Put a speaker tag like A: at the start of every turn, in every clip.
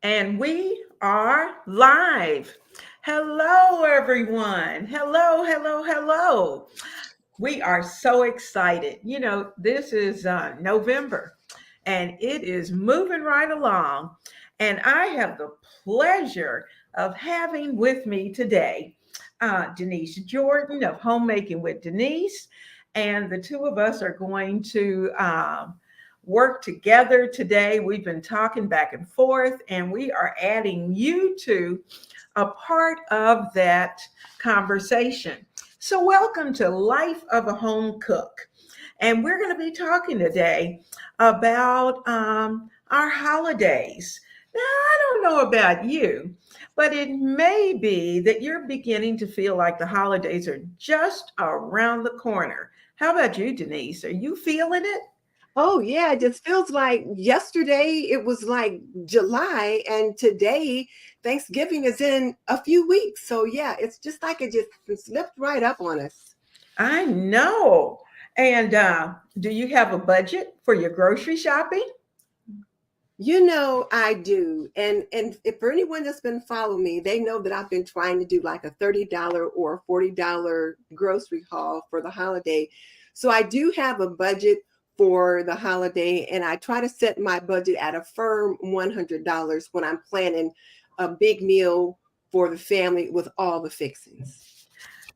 A: And we are live. Hello, everyone. Hello, hello, hello. We are so excited. This is November and it is moving right along. And I have the pleasure of having with me today Denise Jordan of Homemaking with Denise. And the two of us are going to work together today. We've been talking back and forth, and we are adding you to a part of that conversation. So, welcome to Life of a Home Cook. And we're going to be talking today about our holidays. Now, I don't know about you, but it may be that you're beginning to feel like the holidays are just around the corner. How about you, Denise? Are you feeling it?
B: Oh yeah, it just feels like yesterday it was like July and today Thanksgiving is in a few weeks. So yeah, it's just like it just slipped right up on us.
A: I know. And do you have a budget for your grocery shopping?
B: You know I do. And if for anyone that's been following me, they know that I've been trying to do like a $30 or $40 grocery haul for the holiday. So I do have a budget for the holiday and I try to set my budget at a firm $100 when I'm planning a big meal for the family with all the fixings.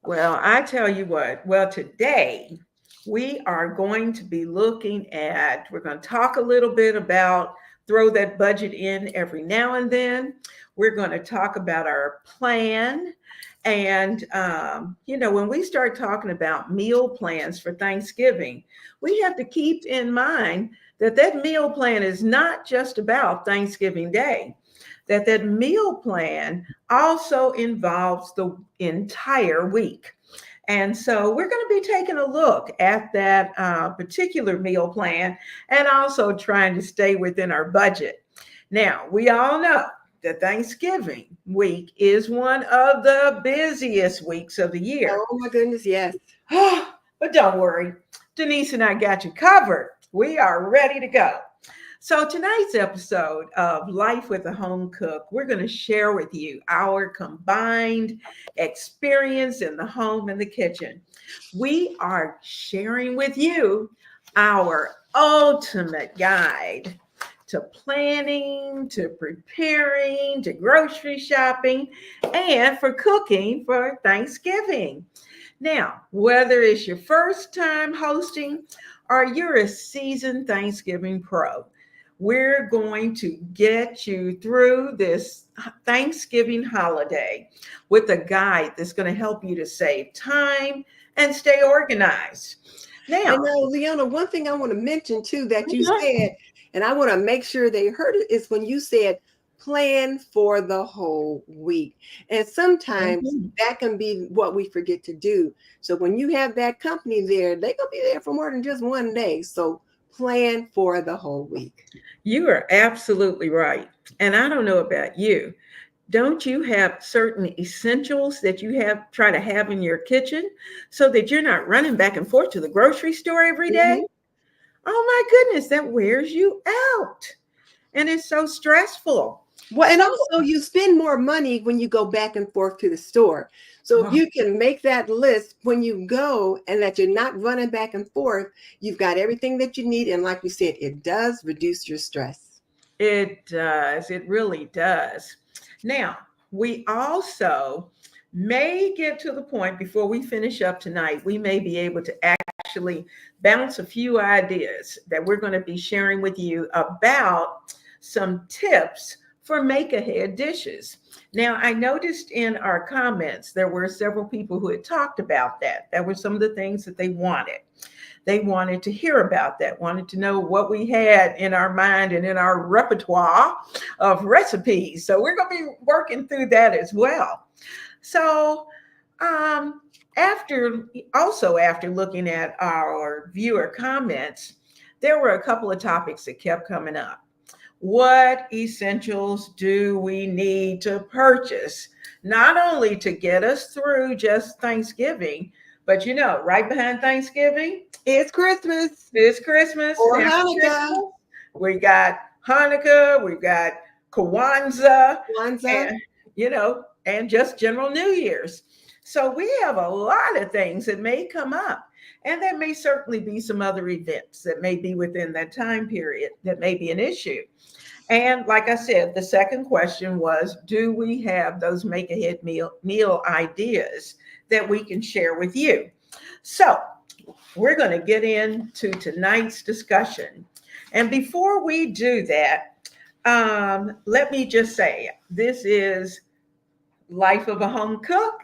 A: Well, I tell you what, well, today we are going to be we're going to talk a little bit about throw that budget in every now and then. We're going to talk about our plan. And, when we start talking about meal plans for Thanksgiving, we have to keep in mind that that meal plan is not just about Thanksgiving Day, that meal plan also involves the entire week. And so we're going to be taking a look at that particular meal plan and also trying to stay within our budget. Now, we all know that Thanksgiving week is one of the busiest weeks of the year.
B: Oh my goodness, yes.
A: But don't worry, Denise and I got you covered. We are ready to go. So, tonight's episode of Life with a Home Cook, we're going to share with you our combined experience in the home and the kitchen. We are sharing with you our ultimate guide to planning, to preparing, to grocery shopping, and for cooking for Thanksgiving. Now, whether it's your first time hosting or you're a seasoned Thanksgiving pro, we're going to get you through this Thanksgiving holiday with a guide that's going to help you to save time and stay organized.
B: And
A: Now,
B: now, Leona, one thing I want to mention too that you
A: mhm,
B: said, and I want to make sure they heard it, is when you said plan for the whole week. And sometimes
A: mhm.
B: that can be what we forget to do. So when you have that company there, they're going to be there for more than just one day. So plan for the whole week.
A: You are absolutely right. And I don't know about you. Don't you have certain essentials that you have try to have in your kitchen so that you're not running back and forth to the grocery store every day?
B: Mhm.
A: Oh my goodness, that wears you out. And it's so stressful.
B: Well, and
A: So,
B: also you spend more money when you go back and forth to the store. So if
A: oh,
B: you can make that list when you go and that you're not running back and forth, you've got everything that you need. And like we said, it does reduce your stress.
A: it does. It really does. Now, we also may get to the point before we finish up tonight, we may be able to actually bounce a few ideas that we're going to be sharing with you about some tips for make ahead dishes. Now, I noticed in our comments there were several people who had talked about that. That were some of the things that they wanted. They wanted to hear about that, wanted to know what we had in our mind and in our repertoire of recipes. So we're going to be working through that as well. So, um, after looking at our viewer comments, there were a couple of topics that kept coming up. What essentials do we need to purchase? Not only to get us through just Thanksgiving, but right behind Thanksgiving
B: It's Christmas
A: is Christmas. And
B: or
A: after
B: Hanukkah.
A: Christmas, we got Hanukkah, we've got Kwanzaa,
B: Kwanzaa.
A: and, and just general New Year's. So we have a lot of things that may come up. And there may certainly be some other events that may be within that time period that may be an issue. And like I said, the second question was, do we have those make ahead meal ideas that we can share with you? So we're going to get into tonight's discussion. And before we do that, let me just say this is Life of a Home Cook.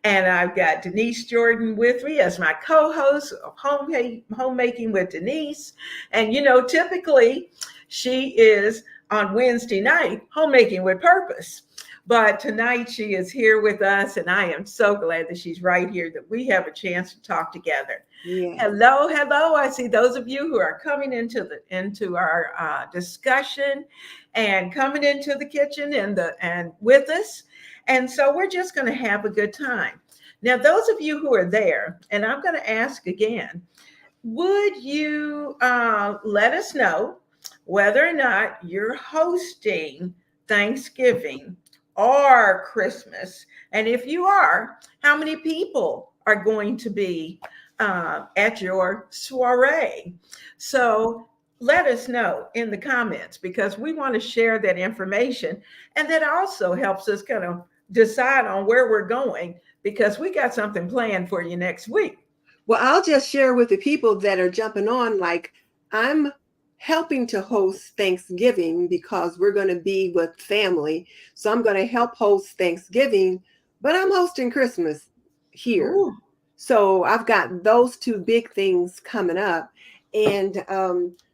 A: And I've got Denise Jordan with me as my co-host of Homemaking with Denise. And, typically she is on Wednesday night, Homemaking with Purpose. But tonight she is here with us, and I am so glad that she's right here, that we have a chance to talk together.
B: Yeah.
A: Hello, hello. I see those of you who are coming into our discussion and coming into the kitchen and with us. And so we're just going to have a good time. Now, those of you who are there, and I'm going to ask again, would you let us know whether or not you're hosting Thanksgiving or Christmas? And if you are, how many people are going to be at your soiree? So let us know in the comments, because we want to share that information. And that also helps us kind of decide on where we're going, because we got something planned for you next week.
B: Well, I'll just share with the people that are jumping on, like, I'm helping to host Thanksgiving because we're going to be with family. So I'm going to help host Thanksgiving, but I'm hosting Christmas here.
A: Ooh.
B: So I've got those two big things coming up. And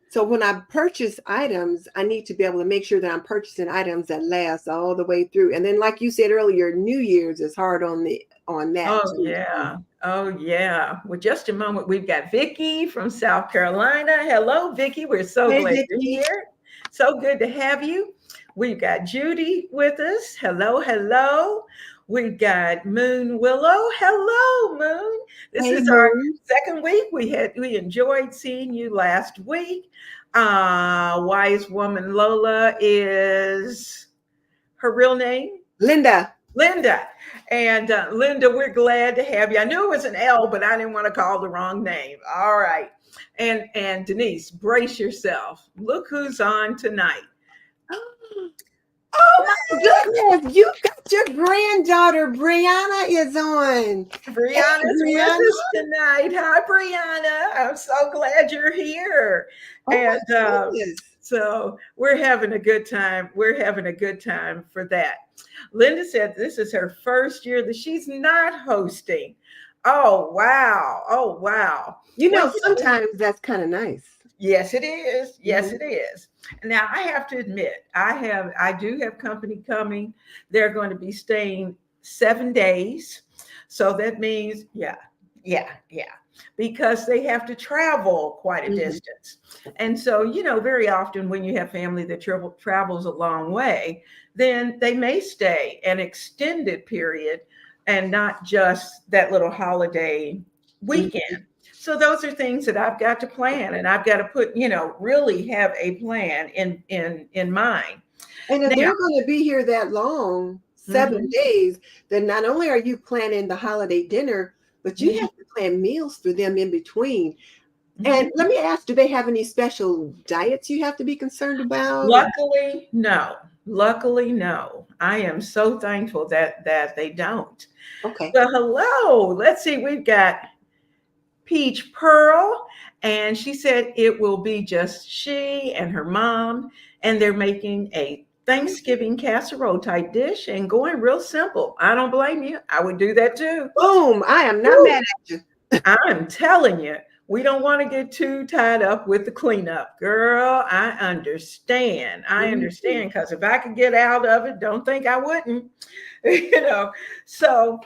B: so when I purchase items, I need to be able to make sure that I'm purchasing items that last all the way through. And then, like you said earlier, New Year's is hard on that
A: Oh,
B: too.
A: yeah. Oh, yeah. Well, just a moment. We've got Vicki from South Carolina. Hello, Vicki. We're so
B: Hey,
A: glad you're
B: Vicki.
A: here. So good to have you. We've got Judy with us. Hello, hello. We've got Moon Willow. Hello, Moon. This
B: Hey,
A: is our
B: Moon.
A: second week. We enjoyed seeing you last week. Wise Woman Lola is her real name?
B: Linda.
A: Linda. And Linda, we're glad to have you. I knew it was an L, but I didn't want to call the wrong name. All right. And Denise, brace yourself. Look who's on tonight.
B: Oh my goodness, you got your granddaughter Brianna is on.
A: Brianna's
B: Hey,
A: with
B: Brianna.
A: us tonight. Hi, Brianna. I'm so glad you're here.
B: Oh my
A: And
B: goodness.
A: so we're having a good time. We're having a good time for that. Linda said this is her first year that she's not hosting. Oh, wow. Oh, wow. Well,
B: Sometimes that's kind of nice.
A: yes, it is. Yes,
B: Mhm.
A: it is. Now I have to admit, I do have company coming. They're going to be staying 7 days. So that means, yeah, because they have to travel quite a
B: Mhm.
A: distance. And so, very often when you have family that travels a long way, then they may stay an extended period and not just that little holiday
B: Mhm.
A: weekend. So those are things that I've got to plan, and I've got to put, really have a plan in mind.
B: And if
A: Now,
B: they're going to be here that long, 7 days, then not only are you planning the holiday dinner, but you
A: mhm,
B: have to plan meals for them in between.
A: mhm.
B: And let me ask, do they have any special diets you have to be concerned about?
A: Luckily, no. Luckily, no. I am so thankful that they don't.
B: Okay.
A: Well, hello. Let's see. We've got Peach Pearl, and she said it will be just she and her mom, and they're making a Thanksgiving casserole type dish and going real simple. I don't blame you. I would do that too.
B: Boom. I am not
A: Woo.
B: mad at you.
A: I'm telling you, we don't want to get too tied up with the cleanup. Girl, I understand. I
B: Mhm.
A: understand, because if I could get out of it, don't think I wouldn't. you know, so,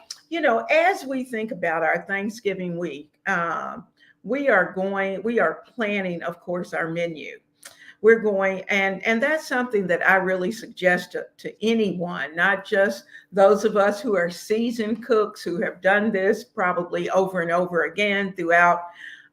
A: as we think about our Thanksgiving week, we are planning, of course, our menu. We're going, and that's something that I really suggest to anyone, not just those of us who are seasoned cooks who have done this probably over and over again throughout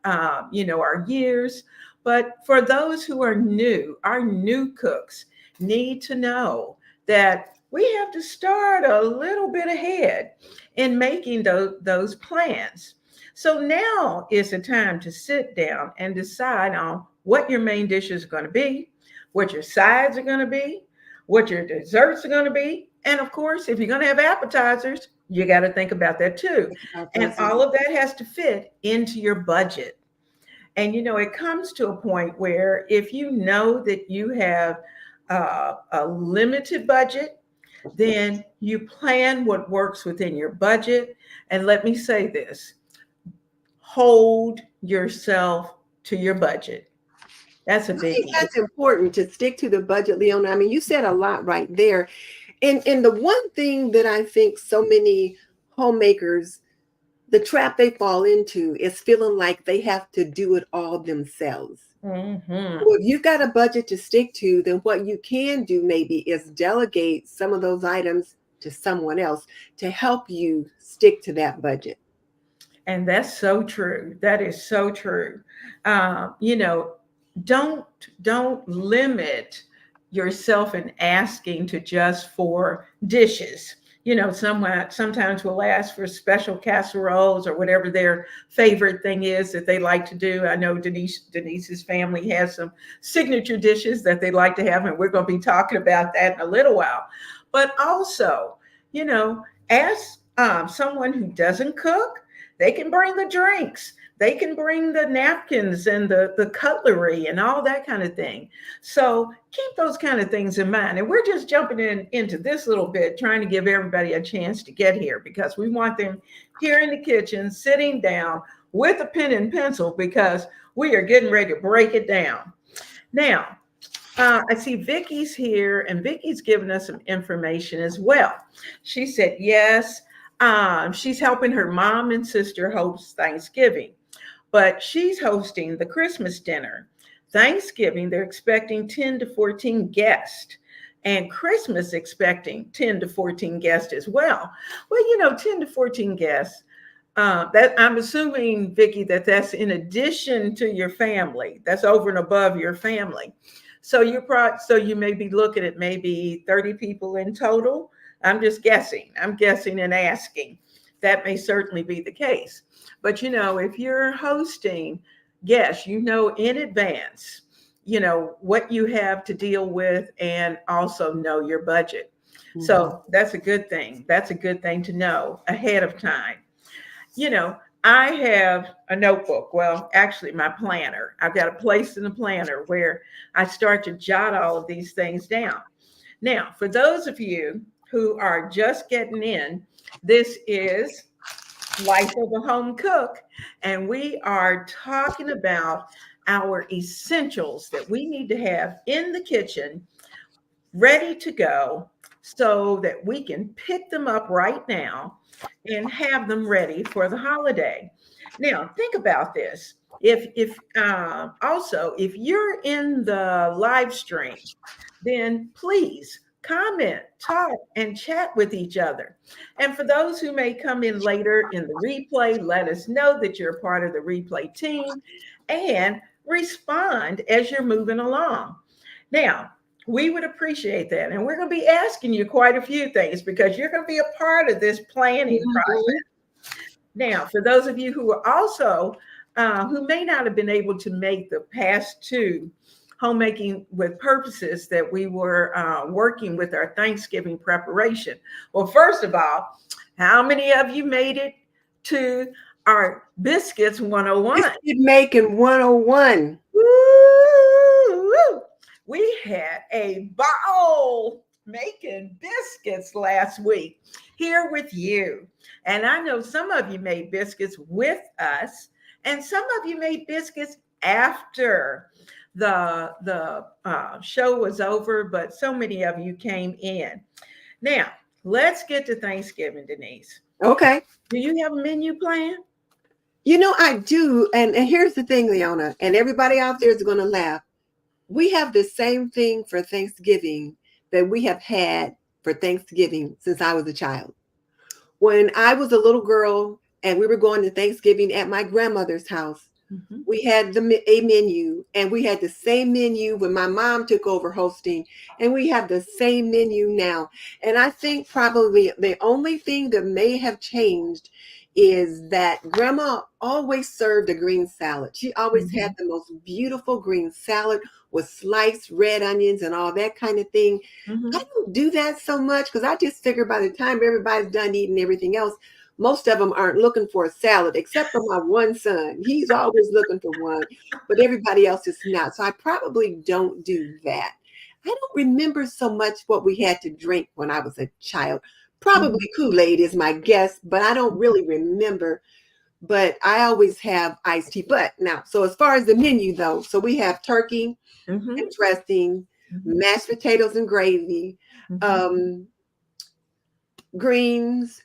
A: our years, but for those who are new, our new cooks, need to know that we have to start a little bit ahead in making those plans. So now is the time to sit down and decide on what your main dishes are going to be, what your sides are going to be, what your desserts are going to be. And of course, if you're going to have appetizers, you got to think about that too. And all of that has to fit into your budget. And it comes to a point where if you know that you have a limited budget, then you plan what works within your budget. And let me say this, hold yourself to your budget. That's a
B: I think
A: biggie.
B: that's important to stick to the budget, Leona. I mean, you said a lot right there. And the one thing that I think so many homemakers, the trap they fall into is feeling like they have to do it all themselves.
A: Mm-hmm.
B: Well, if you've got a budget to stick to, then what you can do maybe is delegate some of those items to someone else to help you stick to that budget.
A: And that's so true. That is so true. You know, don't don't limit yourself in asking to just for dishes. Someone sometimes will ask for special casseroles or whatever their favorite thing is that they like to do. I know Denise's family has some signature dishes that they like to have, and we're going to be talking about that in a little while. But also, ask someone who doesn't cook. They can bring the drinks. They can bring the napkins and the cutlery and all that kind of thing. So keep those kind of things in mind. And we're just jumping into this little bit, trying to give everybody a chance to get here because we want them here in the kitchen, sitting down with a pen and pencil because we are getting ready to break it down. Now, I see Vicky's here, and Vicky's giving us some information as well. She said, yes, she's helping her mom and sister host Thanksgiving, but she's hosting the Christmas dinner. Thanksgiving, they're expecting 10 to 14 guests, and Christmas expecting 10 to 14 guests as well. Well, 10 to 14 guests. That I'm assuming, Vicky, that's in addition to your family. That's over and above your family. So you may be looking at maybe 30 people in total. I'm just guessing. I'm guessing and asking. That may certainly be the case. But if you're hosting, yes, in advance, what you have to deal with and also know your budget.
B: Mm-hmm.
A: So that's a good thing. That's a good thing to know ahead of time. I have a notebook. Well, actually, my planner. I've got a place in the planner where I start to jot all of these things down. Now, for those of you who are just getting in, this is Life of a Home Cook, and we are talking about our essentials that we need to have in the kitchen ready to go so that we can pick them up right now and have them ready for the holiday. Now, think about this. If also if you're in the live stream, then please comment, talk, and chat with each other. And for those who may come in later in the replay, let us know that you're a part of the replay team and respond as you're moving along. Now, we would appreciate that. And we're going to be asking you quite a few things because you're going to be a part of this planning process. Now, for those of you who are also, who may not have been able to make the past two homemaking with purposes that we were working with our Thanksgiving preparation. Well, first of all, how many of you made it to our Biscuits 101?
B: Biscuit making 101.
A: Woo! We had a ball making biscuits last week here with you. And I know some of you made biscuits with us, and some of you made biscuits after the show was over, but so many of you came in. Now, let's get to Thanksgiving, Denise.
B: Okay.
A: Do you have a menu plan?
B: I do. And here's the thing, Leona, and everybody out there is going to laugh. We have the same thing for Thanksgiving that we have had for Thanksgiving since I was a child. When I was a little girl and we were going to Thanksgiving at my grandmother's house,
A: Mhm.
B: We had a menu, and we had the same menu when my mom took over hosting, and we have the same menu now. And I think probably the only thing that may have changed is that grandma always served a green salad. She always had
A: Mhm.
B: the most beautiful green salad with sliced red onions and all that kind of thing. I
A: Mhm.
B: don't do that so much because I just figure by the time everybody's done eating everything else, most of them aren't looking for a salad, except for my one son. He's always looking for one, but everybody else is not. So I probably don't do that. I don't remember so much what we had to drink when I was a child. Probably
A: Mhm.
B: Kool-Aid is my guess, but I don't really remember. But I always have iced tea. But now, so as far as the menu though, so we have turkey and
A: Mhm.
B: dressing,
A: Mhm.
B: mashed potatoes and gravy,
A: Mhm.
B: um, greens,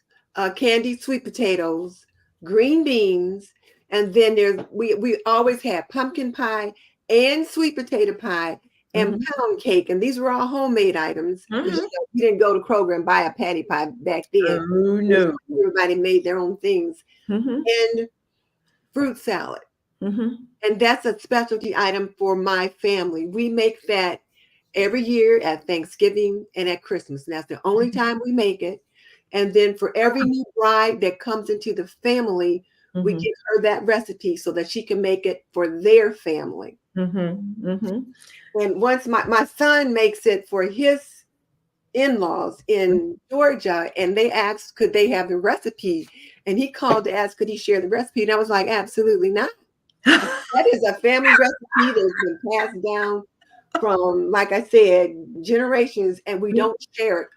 B: candied sweet potatoes, green beans, and then we always had pumpkin pie and sweet potato pie and
A: Mhm.
B: pound cake, and these were all homemade items because
A: Mhm.
B: we didn't go to Kroger and buy a patty pie back then.
A: Oh no.
B: Everybody made their own things,
A: Mhm.
B: and fruit salad.
A: Mhm.
B: And that's a specialty item for my family. We make that every year at Thanksgiving and at Christmas. And that's the only time we make it. And then for every new bride that comes into the family, we
A: Mhm.
B: give her that recipe so that she can make it for their family.
A: Mhm. Mhm.
B: And once my son makes it for his in-laws in Georgia, and they asked, could they have the recipe? And he called to ask, could he share the recipe? And I was like, absolutely not. That is a family recipe that's been passed down from, like I said, generations, and we don't share it.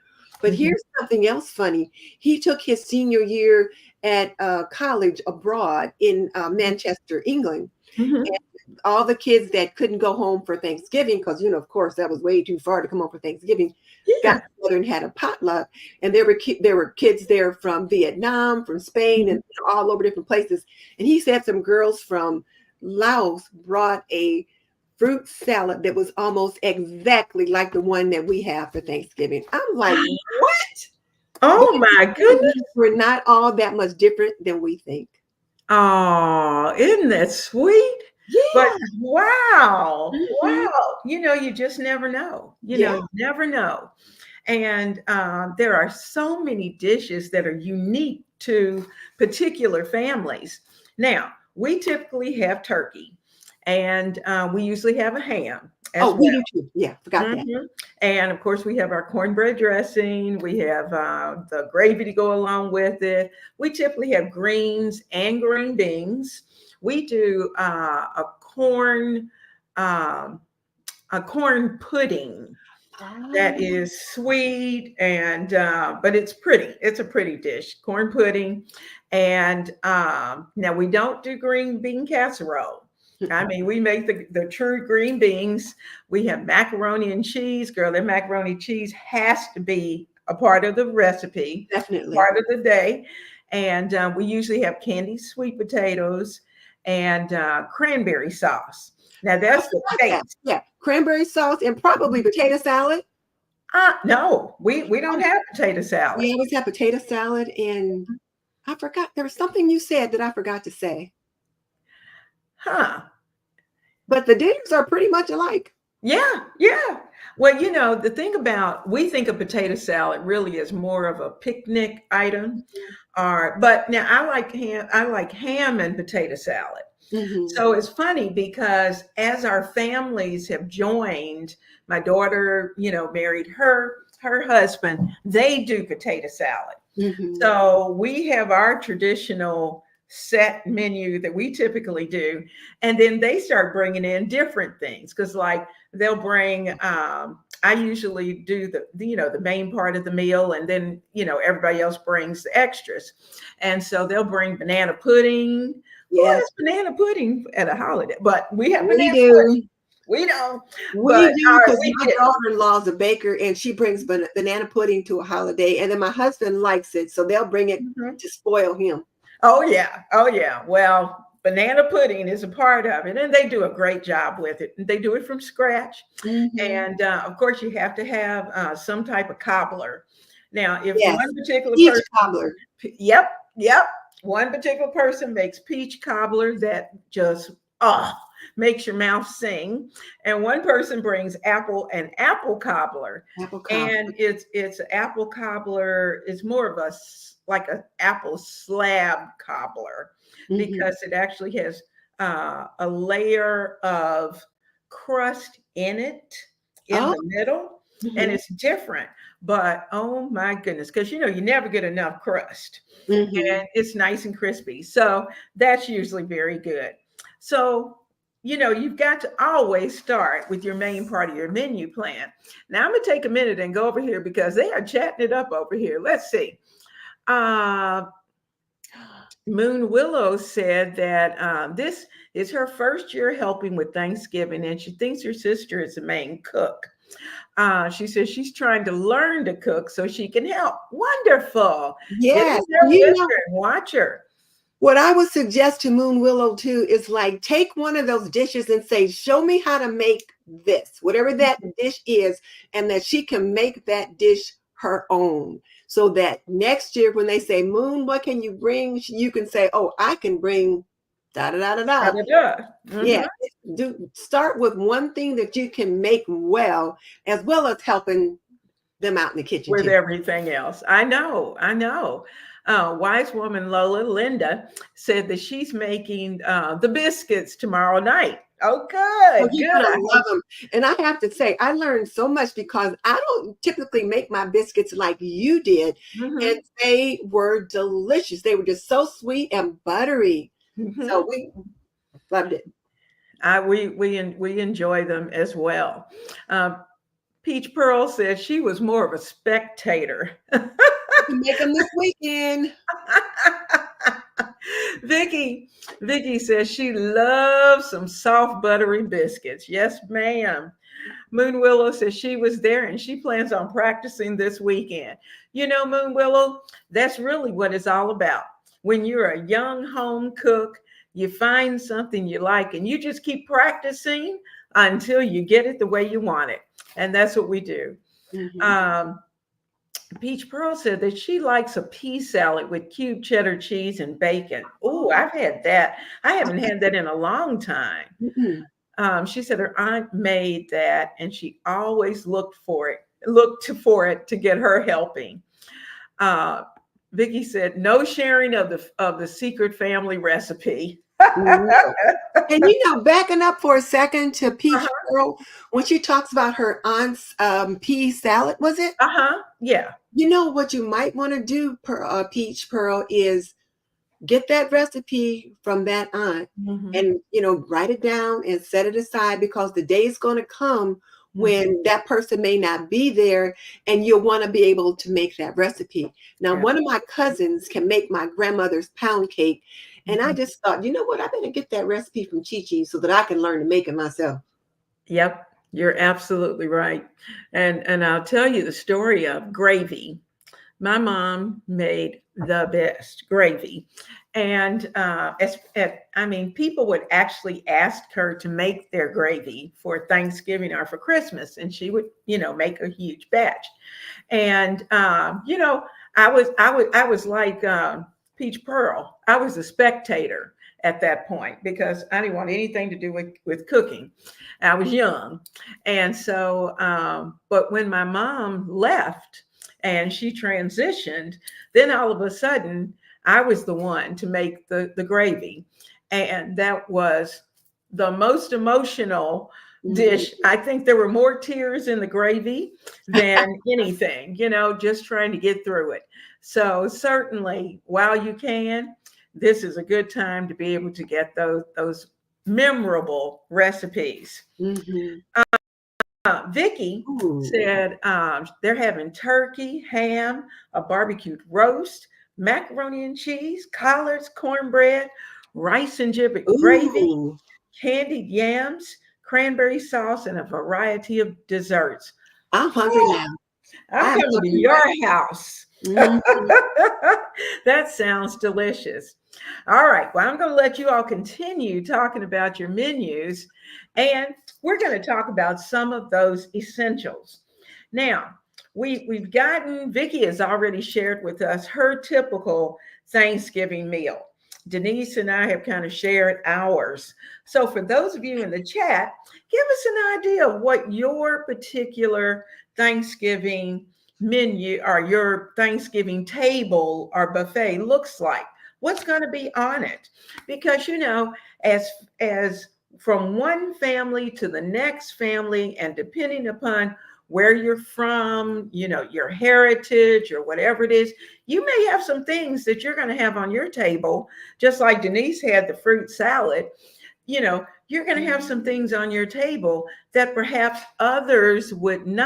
B: But
A: Mhm.
B: here's something else funny. He took his senior year at college abroad in Manchester, England.
A: Mhm.
B: And all the kids that couldn't go home for Thanksgiving, because, of course, that was way too far to come home for Thanksgiving, got
A: Yeah.
B: together and had a potluck. And there were kids there from Vietnam, from Spain,
A: Mhm.
B: and all over different places. And he said some girls from Laos brought a fruit salad that was almost exactly like the one that we have for Thanksgiving. I'm like, what?
A: Oh
B: These
A: my goodness.
B: we're not all that much different than we think.
A: Oh, isn't that sweet? But
B: Yeah.
A: wow,
B: Mhm.
A: wow. You just never know.
B: Yeah.
A: You never know. And there are so many dishes that are unique to particular families. Now, we typically have turkey, and we usually have a ham as
B: Oh, we do
A: well.
B: too. Yeah, forgot that.
A: Mhm. And of course, we have our cornbread dressing. We have the gravy to go along with it. We typically have greens and green beans. We do um, a corn pudding that
B: Oh,
A: is sweet and but it's pretty. It's a pretty dish, corn pudding. And now we don't do green bean casserole. I mean, we make the true green beans. We have macaroni and cheese. Girl, that macaroni and cheese has to be a part of the recipe,
B: definitely.
A: part of the day. And we usually have candied sweet potatoes and cranberry sauce. Now
B: I
A: that's the
B: forgot that.
A: base.
B: Yeah, cranberry sauce and probably potato salad.
A: No, we don't
B: Oh,
A: have potato salad.
B: we always have potato salad, and I forgot there was something you said that I forgot to say.
A: Huh.
B: But the dinners are pretty much alike.
A: Yeah, yeah. Well, the thing about we think of potato salad really as more of a picnic item. Or but now I like ham and potato salad.
B: Hmm.
A: So it's funny because as our families have joined, my daughter, married her husband, they do potato salad.
B: Hmm.
A: So we have our traditional set menu that we typically do, and then they start bringing in different things because, like, they'll bring. I usually do the main part of the meal, and then everybody else brings the extras, and so they'll bring banana pudding. Who
B: Yes,
A: has banana pudding at a holiday? But we have
B: we
A: banana pudding.
B: do.
A: We don't, but
B: We do because
A: we
B: my
A: did.
B: daughter-in-law is a baker, and she brings banana pudding to a holiday, and then my husband likes it, so they'll bring it
A: Mhm.
B: to spoil him.
A: Oh yeah, oh yeah. Well, banana pudding is a part of it, and they do a great job with it. They do it from scratch,
B: Hmm.
A: and of course, you have to have some type of cobbler. Now, if
B: Yes,
A: one particular
B: peach
A: person,
B: cobbler.
A: yep, yep. One particular person makes peach cobbler that just makes your mouth sing, and one person brings apple cobbler,
B: Apple cobbler.
A: and it's apple cobbler is more of like a apple slab cobbler
B: Hmm.
A: because it actually has a layer of crust in it in
B: Oh.
A: the middle, and
B: Hmm.
A: it's different. But oh my goodness, because you never get enough crust,
B: Hmm.
A: and it's nice and crispy. So that's usually very good. So, you've got to always start with your main part of your menu plan. Now, I'm going to take a minute and go over here because they are chatting it up over here. Let's see. Uh, Moon Willow said that this is her first year helping with Thanksgiving, and she thinks her sister is the main cook. She says she's trying to learn to cook so she can help. Wonderful. Get in
B: Yes.
A: there with her and watch her.
B: What I would suggest to Moon Willow too is like take one of those dishes and say, show me how to make this, whatever that dish is, and that she can make that dish her own. So that next year when they say, Moon, what can you bring? You can say, oh, I can bring da da da da
A: Da,
B: da.
A: da, da.
B: Yeah.
A: Mhm.
B: Do start with one thing that you can make well as helping them out in the kitchen
A: With
B: too.
A: everything else. I know, I know. Wise woman Linda, said that she's making the biscuits tomorrow night. Oh,
B: Oh,
A: good,
B: you're
A: good.
B: gonna love them. And I have to say, I learned so much because I don't typically make my biscuits like you did, and
A: Mhm,
B: they were delicious. They were just so sweet and buttery. So
A: mhm.
B: we loved it.
A: We enjoy them as well. Uh, Peach Pearl said she was more of a spectator.
B: You can make them this weekend.
A: Vicky, Vicky says she loves some soft buttery biscuits. Yes, ma'am. Moon Willow says she was there and she plans on practicing this weekend. Moon Willow, that's really what it's all about. When you're a young home cook, you find something you like and you just keep practicing until you get it the way you want it. And that's what we do.
B: Mhm.
A: Um, Peach Pearl said that she likes a pea salad with cube cheddar cheese and bacon. Oh, I've had that. I haven't had that in a long time.
B: Mm-mm.
A: She said her aunt made that and she always looked for it to get her helping. Uh, Vicky said no sharing of the secret family recipe.
B: No. And backing up for a second to Peach
A: Uh-huh.
B: Pearl, when she talks about her aunt's pea salad, was it?
A: Uh-huh. Yeah.
B: You know what you might want to do, Peach Pearl, is get that recipe from that aunt
A: Hmm.
B: and write it down and set it aside because the day is going to come
A: Hmm.
B: when that person may not be there and you'll want to be able to make that recipe. Now,
A: Yeah.
B: one of my cousins can make my grandmother's pound cake, and I
A: Mhm.
B: just thought, you know what, I better get that recipe from Chi Chi so that I can learn to make it myself.
A: Yep. You're absolutely right. And I'll tell you the story of gravy. My mom made the best gravy. And I mean, people would actually ask her to make their gravy for Thanksgiving or for Christmas, and she would, make a huge batch. And I was like Peach Pearl. I was a spectator at that point because I didn't want anything to do with cooking. I was young, and so but when my mom left and she transitioned, then all of a sudden I was the one to make the gravy, and that was the most emotional
B: Mhm.
A: dish. I think there were more tears in the gravy than anything, just trying to get through it. So certainly, while you can, this is a good time to be able to get those memorable recipes.
B: Mhm.
A: Vicky
B: Ooh.
A: said they're having turkey, ham, a barbecued roast, macaroni and cheese, collards, cornbread, rice and gravy,
B: Ooh.
A: candied yams, cranberry sauce, and a variety of desserts.
B: I'm hungry
A: Oh,
B: now.
A: I'm
B: I'm
A: coming to
B: hungry
A: your
B: now.
A: house.
B: Mhm.
A: That sounds delicious. All right. Well, I'm going to let you all continue talking about your menus, and we're going to talk about some of those essentials. Now, we've gotten, Vicki has already shared with us her typical Thanksgiving meal. Denise and I have kind of shared ours. So, for those of you in the chat, give us an idea of what your particular Thanksgiving menu or your Thanksgiving table or buffet looks like. What's going to be on it? Because as from one family to the next family, and depending upon where you're from, your heritage or whatever it is, you may have some things that you're going to have on your table, just like Denise had the fruit salad. You're going to have some things on your table that perhaps others wouldn't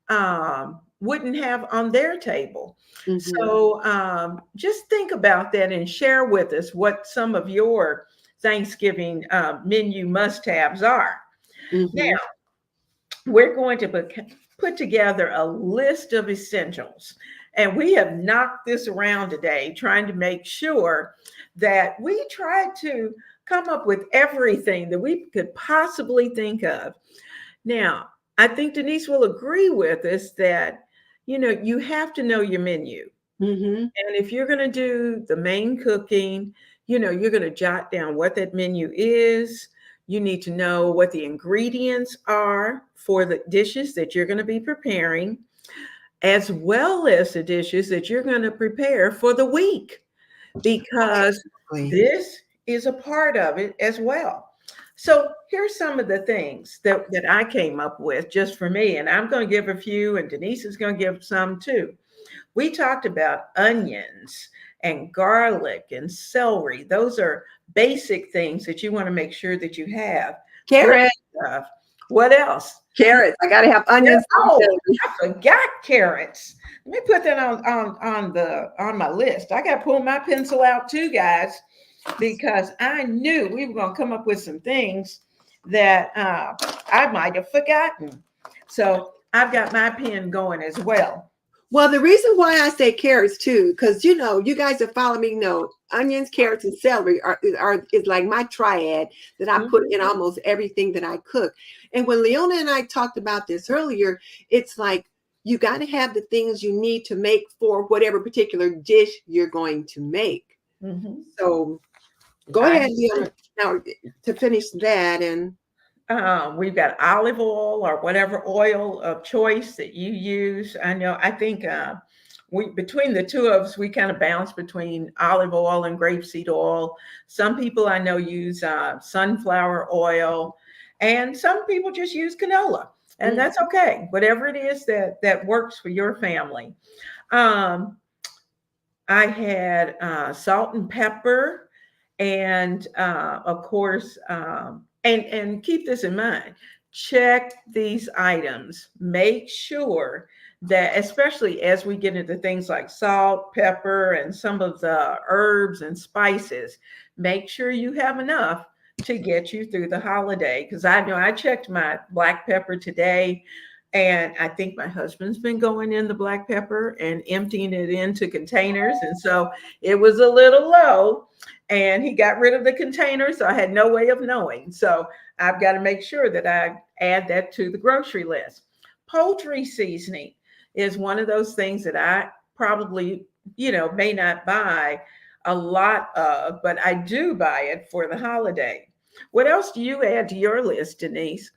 A: have on their table. So just think about that and share with us what some of your Thanksgiving menu must-haves are. Now, we're going to put together a list of essentials. And we have knocked this around today, trying to make sure that we try to come up with everything that we could possibly think of. Now, I think Denise will agree with us that, you have to know your menu. And if you're going to do the main cooking, you're going to jot down what that menu is. You need to know what the ingredients are for the dishes that you're going to be preparing, as well as the dishes that you're going to prepare for the week, because this is a part of it as well. So here's some of the things that I came up with just for me, and I'm going to give a few, and Denise is going to give some too. We talked about onions and garlic and celery. Those are basic things that you want to make sure that you have.
B: Carrots.
A: What else?
B: Carrots. I gotta have onions.
A: Oh, I forgot carrots. Let me put that on my list. I got to pull my pencil out too, guys, because I knew we were going to come up with some things that I might have forgotten. So I've got my pen going as well.
B: Well, the reason why I say carrots too, because you guys that follow me know onions, carrots, and celery is like my triad that I put in almost everything that I cook. And when Leona and I talked about this earlier, it's like you got to have the things you need to make for whatever particular dish you're going to make. So go ahead, Leona, now to finish that. And
A: we've got olive oil or whatever oil of choice that you use. I think between the two of us, we kind of bounce between olive oil and grapeseed oil. Some people I know use sunflower oil, and some people just use canola, and that's okay. Whatever it is that works for your family. I had salt and pepper, and of course, and keep this in mind, check these items. Make sure that, especially as we get into things like salt, pepper, and some of the herbs and spices, make sure you have enough to get you through the holiday. Because I know I checked my black pepper today, and I think my husband's been going in the black pepper and emptying it into containers. And so it was a little low, and he got rid of the containers. So I had no way of knowing. So I've got to make sure that I add that to the grocery list. Poultry seasoning is one of those things that I probably, may not buy a lot of, but I do buy it for the holiday. What else do you add to your list, Denise?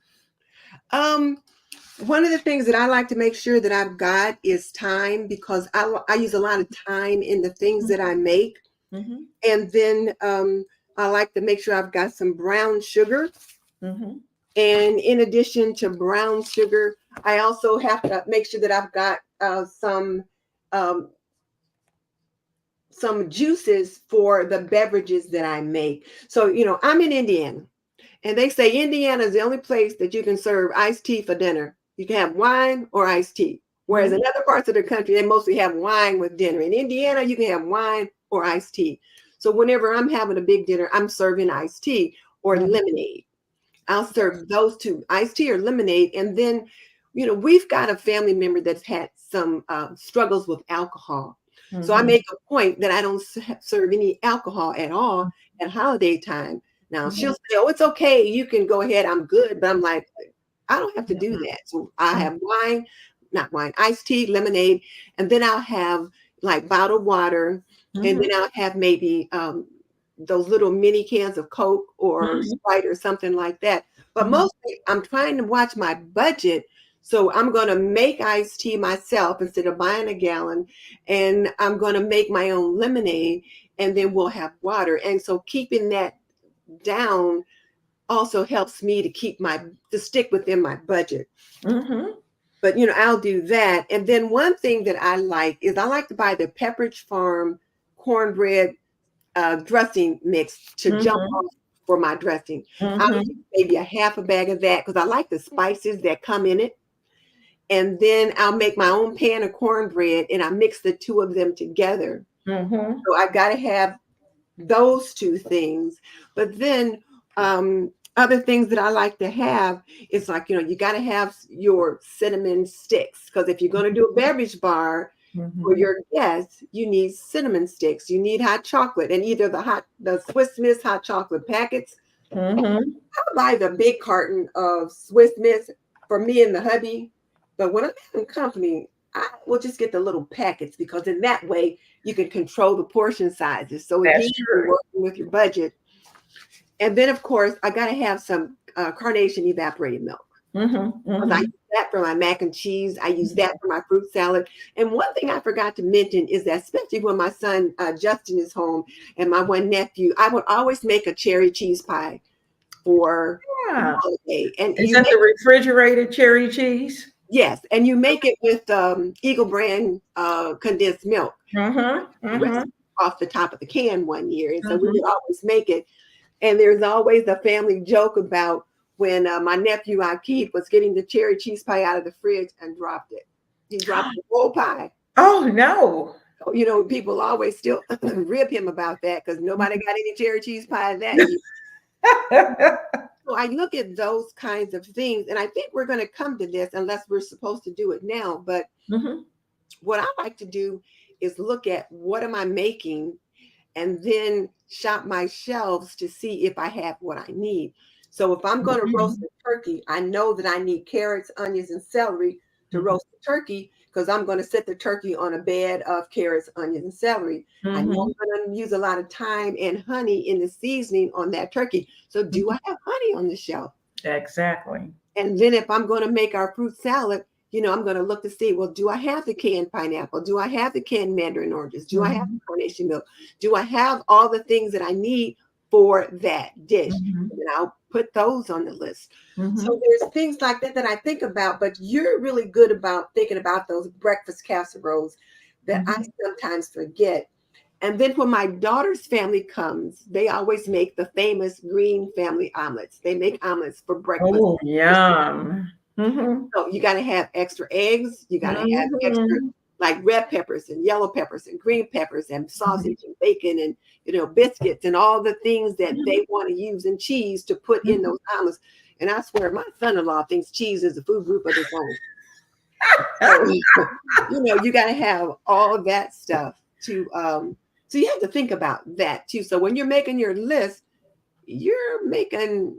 B: One of the things that I like to make sure that I've got is thyme, because I use a lot of thyme in the things that I make. And then I like to make sure I've got some brown sugar. And in addition to brown sugar, I also have to make sure that I've got some juices for the beverages that I make. So, I'm in Indiana, and they say Indiana is the only place that you can serve iced tea for dinner. You can have wine or iced tea. Whereas in other parts of the country, they mostly have wine with dinner. In Indiana, you can have wine or iced tea. So whenever I'm having a big dinner, I'm serving iced tea or lemonade. I'll serve those two, iced tea or lemonade. And then, we've got a family member that's had some struggles with alcohol. So I make a point that I don't serve any alcohol at all at holiday time. Now she'll say, "Oh, it's okay. You can go ahead. I'm good." But I'm like, I don't have to do that. So I have iced tea, lemonade, and then I'll have like bottled water and then
A: Mhm.
B: I'll have maybe those little mini cans of Coke or
A: Mhm.
B: Sprite or something like that. But
A: Mhm.
B: mostly I'm trying to watch my budget. So I'm going to make iced tea myself instead of buying a gallon. And I'm going to make my own lemonade, and then we'll have water. And so keeping that down also helps me to stick within my budget.
A: Mhm.
B: But I'll do that. And then one thing that I like is I like to buy the Pepperidge Farm cornbread dressing mix to jump
A: Mhm.
B: off for my dressing. I'll use
A: Mhm.
B: maybe a half a bag of that because I like the spices that come in it. And then I'll make my own pan of cornbread and I mix the two of them together.
A: Mhm.
B: So I got to have those two things. But then other things that I like to have is like, you got to have your cinnamon sticks because if you're going to do a beverage bar for
A: Mhm.
B: your guests, you need cinnamon sticks. You need hot chocolate and either the Swiss Miss hot chocolate packets.
A: Mhm.
B: I buy the big carton of Swiss Miss for me and the hubby. But when I'm having company, I will just get the little packets because in that way you can control the portion sizes. So again,
A: That's
B: you're
A: true.
B: working with your budget. And then of course I gotta have some carnation evaporated milk.
A: Mhm.
B: Because I use
A: Mhm.
B: that for my mac and cheese. I use that for my fruit salad. And one thing I forgot to mention is that, especially when my son Justin is home and my one nephew, I would always make a cherry cheese pie for the
A: Yeah.
B: holiday. And
A: Is that the refrigerated cherry cheese?
B: yes, and you make it with Eagle brand condensed milk.
A: Mhm.
B: The rest
A: Mhm.
B: off the top of the can one year, and so we would
A: Mhm.
B: always make it. And there's always a family joke about when my nephew Akib was getting the cherry cheese pie out of the fridge and dropped it. He dropped the whole pie.
A: Oh no.
B: So, people always still rib him about that because nobody got any cherry cheese pie that year. So I look at those kinds of things, and I think we're going to come to this unless we're supposed to do it now. But
A: Mhm.
B: what I like to do is look at what am I making and then shop my shelves to see if I have what I need. So if I'm going to roast
A: Mhm.
B: a turkey, I know that I need carrots, onions, and celery to
A: Mhm.
B: roast the turkey because I'm going to set the turkey on a bed of carrots, onions, and celery. I know
A: Mhm.
B: I'm going to use a lot of thyme and honey in the seasoning on that turkey. So do I have honey on the shelf?
A: Exactly.
B: And then if I'm going to make our fruit salad, I'm going to look to see, well, do I have the canned pineapple? Do I have the canned mandarin oranges? Do I have the
A: Mhm.
B: carnation milk? Do I have all the things that I need for that dish?
A: Mhm.
B: And I'll put those on the list. So
A: Mhm.
B: there's things like that that I think about, but you're really good about thinking about those breakfast casseroles that I
A: Mhm.
B: sometimes forget. And then when my daughter's family comes, they always make the famous green family omelets. They make omelets for breakfast.
A: Oh, yum. Mhm.
B: So you got to have extra eggs. You got to have extra
A: Mhm.
B: like red peppers and yellow peppers and green peppers and
A: Mhm.
B: sausage and bacon and biscuits and all the things that
A: Mhm.
B: they want to use and cheese to put in
A: Mhm.
B: those omelets. And I swear, my son-in-law thinks cheese is a food group of its own. So you got to have all of that stuff to. So you have to think about that too. So when you're making your list, you're making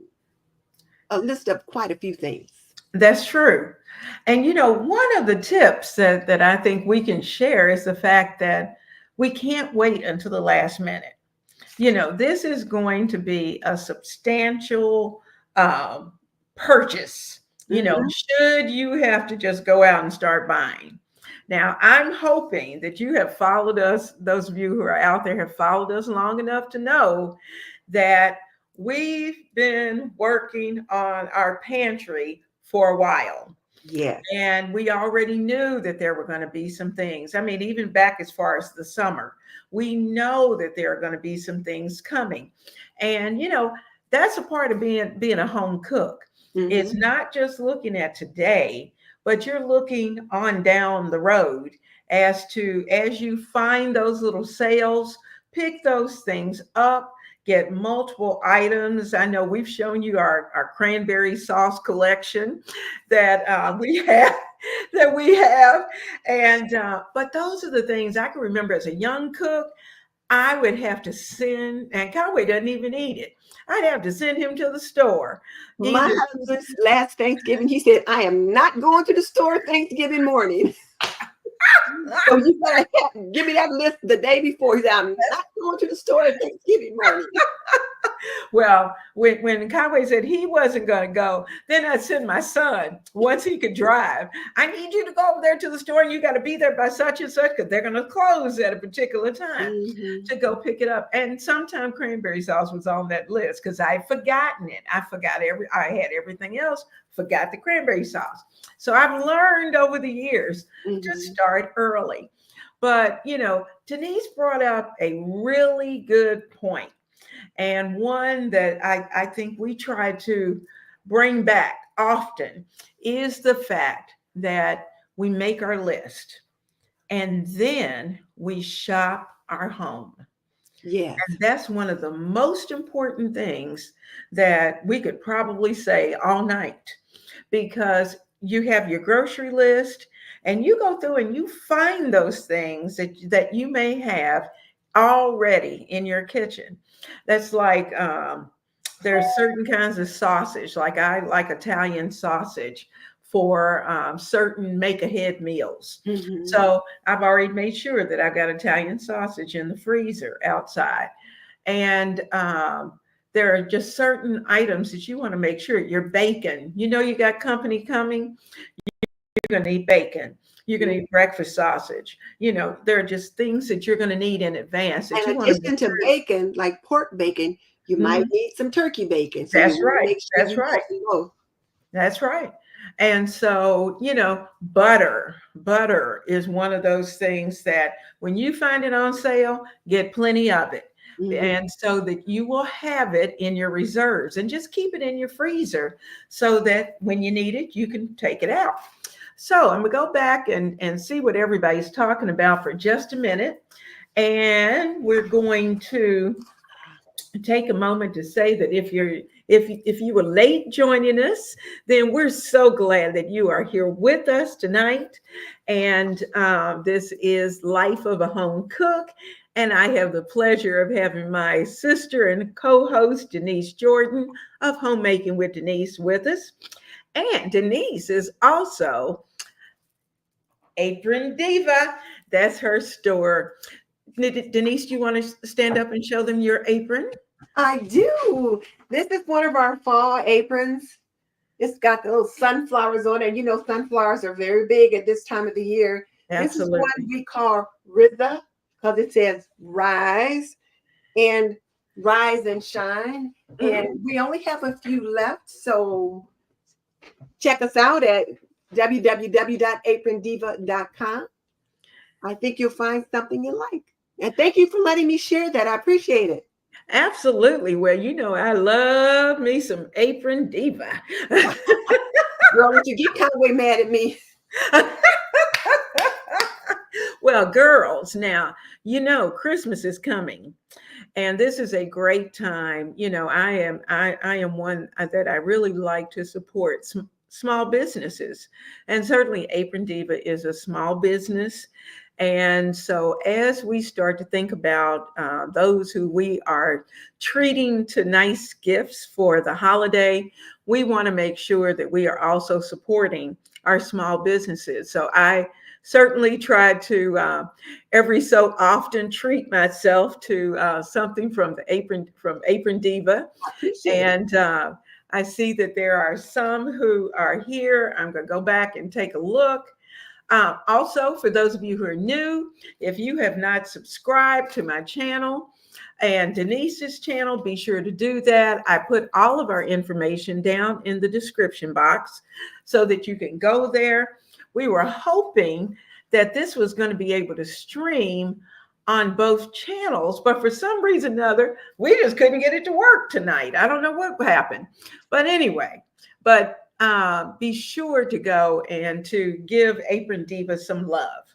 B: a list of quite a few things.
A: That's true. And one of the tips that I think we can share is the fact that we can't wait until the last minute. This is going to be a substantial um, purchase,
B: Mhm.
A: should you have to just go out and start buying. Now, I'm hoping that you have followed us, those of you who are out there have followed us long enough to know that we've been working on our pantry for a while.
B: Yes.
A: And we already knew that there were going to be some things. I mean, even back as far as the summer, we know that there are going to be some things coming. And that's a part of being a home cook. It's
B: Mhm.
A: not just looking at today, but you're looking on down the road as you find those little sales, pick those things up, get multiple items. I know we've shown you our cranberry sauce collection that we have, and but those are the things I can remember as a young cook. I would have to send, and Conway doesn't even eat it. I'd have to send him to the store,
B: My
A: either.
B: husband's last Thanksgiving, he said, I am not going to the store Thanksgiving morning. So you gotta give me that list the day before. He said, I'm not going to the store at Thanksgiving morning.
A: Well, when Conway said he wasn't going to go, then I sent my son, once he could drive, I need you to go over there to the store and you got to be there by such and such because they're going to close at a particular time to go pick it up. And sometime cranberry sauce was on that list because I'd forgotten it. I had everything else, forgot the cranberry sauce. So I've learned over the years to start early. But, Denise brought up a really good point. And one that I think we try to bring back often is the fact that we make our list and then we shop our home.
B: Yes.
A: And that's one of the most important things that we could probably say all night, because you have your grocery list and you go through and you find those things that you may have already in your kitchen. That's like there's certain kinds of sausage, like I like Italian sausage for certain make-ahead meals. So I've already made sure that I've got Italian sausage in the freezer outside. And there are just certain items that you want to make sure. Your bacon, you got company coming, you're going to eat bacon. You're going to eat breakfast sausage. There are just things that you're going to need in advance. That
B: in addition to bacon, like pork bacon, you might need some turkey bacon. So
A: that's right.
B: Make sure
A: that's right. That's right. And so, butter is one of those things that when you find it on sale, get plenty of it. And so that you will have it in your reserves and just keep it in your freezer so that when you need it, you can take it out. So I'm going to go back and see what everybody's talking about for just a minute. And we're going to take a moment to say that if you were late joining us, then we're so glad that you are here with us tonight. And this is Life of a Home Cook. And I have the pleasure of having my sister and co-host, Denise Jordan of Homemaking with Denise, with us. And Denise is also Apron Diva. That's her store. Denise, do you want to stand up and show them your apron?
B: I do. This is one of our fall aprons. It's got the little sunflowers on it. Sunflowers are very big at this time of the year.
A: Absolutely.
B: This is one we call Ritha because it says rise and shine. And we only have a few left. So check us out at www.aprondiva.com. I think you'll find something you like. And thank you for letting me share that. I appreciate it.
A: Absolutely. Well, I love me some Apron Diva.
B: Girl, would you get Conway mad at me?
A: Well, girls, now, Christmas is coming. And this is a great time. I am one that I really like to support small businesses. And certainly Apron Diva is a small business. And so as we start to think about those who we are treating to nice gifts for the holiday, we want to make sure that we are also supporting our small businesses. So I certainly try to every so often treat myself to something from Apron Diva. And I see that there are some who are here. I'm going to go back and take a look. Also, for those of you who are new, if you have not subscribed to my channel and Denise's channel, be sure to do that. I put all of our information down in the description box so that you can go there. We were hoping that this was going to be able to stream on both channels, but for some reason or another, we just couldn't get it to work tonight. I don't know what happened, but anyway, be sure to go and to give Apron Diva some love.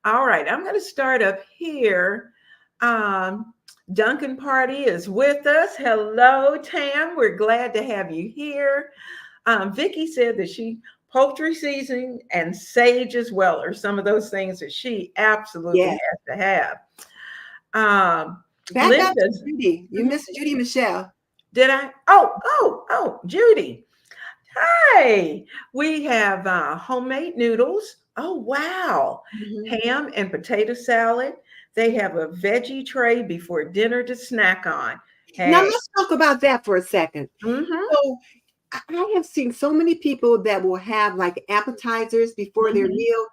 A: All right, I'm going to start up here. Duncan Party is with us. Hello, Tam. We're glad to have you here. Vicki said that poultry seasoning and sage as well are some of those things that she absolutely has to have.
B: Back up to Judy. You missed Judy Michelle.
A: Did I? Oh, Judy. Hi. We have homemade noodles Oh, wow.
B: Mhm.
A: Ham and potato salad. They have a veggie tray before dinner to snack on.
B: Now
A: Hey.
B: let's talk about that for a second.
A: Mm-hmm.
B: So I have seen so many people that will have like appetizers before their
A: Mm-hmm.
B: meal.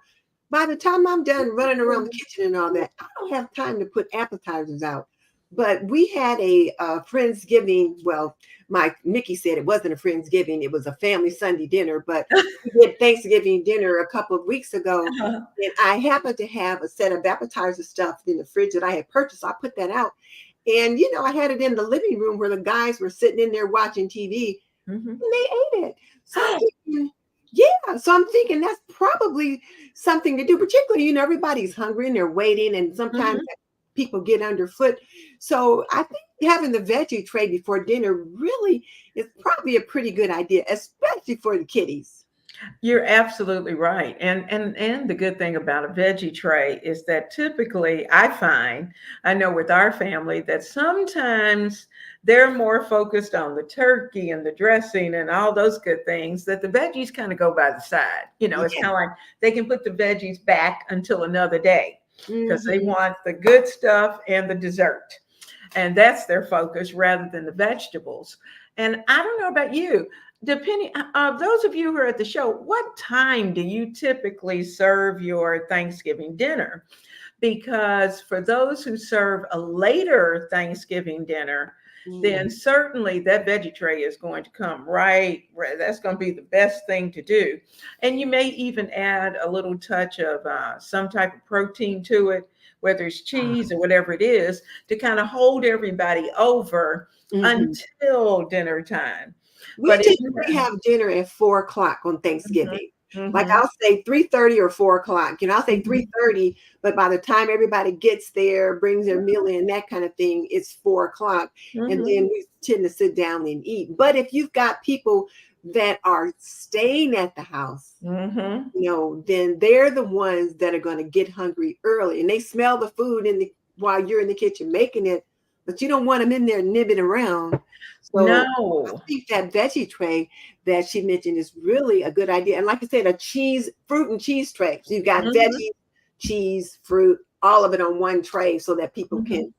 B: By the time I'm done running around the kitchen and all that, I don't have time to put appetizers out. But we had a Friendsgiving. Well, my Mickey said it wasn't a Friendsgiving; it was a family Sunday dinner. But we did Thanksgiving dinner a couple of weeks ago, and I happened to have a set of appetizer stuff in the fridge that I had purchased. So I put that out, and I had it in the living room where the guys were sitting in there watching TV,
A: Mm-hmm.
B: and they ate it. So I'm thinking, yeah. So I'm thinking that's probably something to do, particularly, everybody's hungry and they're waiting, and sometimes
A: Mm-hmm.
B: people get underfoot. So I think having the veggie tray before dinner really is probably a pretty good idea, especially for the kiddies.
A: You're absolutely right. And the good thing about a veggie tray is that typically I know with our family that sometimes they're more focused on the turkey and the dressing and all those good things that the veggies kind of go by the side. It's
B: Yeah.
A: kind of like they can put the veggies back until another day because they
B: Hmm.
A: want the good stuff and the dessert. And that's their focus rather than the vegetables. And I don't know about you, depending those of you who are at the show, what time do you typically serve your Thanksgiving dinner? Because for those who serve a later Thanksgiving dinner, then certainly that veggie tray is going to come right. That's going to be the best thing to do. And you may even add a little touch of some type of protein to it, whether it's cheese or whatever it is, to kind of hold everybody over
B: Hmm.
A: until dinner time.
B: We
A: But if you
B: typically have dinner at 4 o'clock on
A: Mhm,
B: Thanksgiving. Like
A: mhm,
B: I'll say 3:30 or 4 o'clock. I'll say
A: mhm,
B: 3:30, but by the time everybody gets there, brings their meal in, that kind of thing, it's 4 o'clock. And
A: mhm,
B: then we tend to sit down and eat. But if you've got people that are staying at the house,
A: mhm.
B: then they're the ones that are going to get hungry early, and they smell the food while you're in the kitchen making it, but you don't want them in there nibbing around. So I
A: No.
B: think that veggie tray that she mentioned is really a good idea. And like I said, fruit and cheese tray. So you've got
A: Mhm,
B: veggies, cheese, fruit, all of it on one tray so that people
A: mhm.
B: can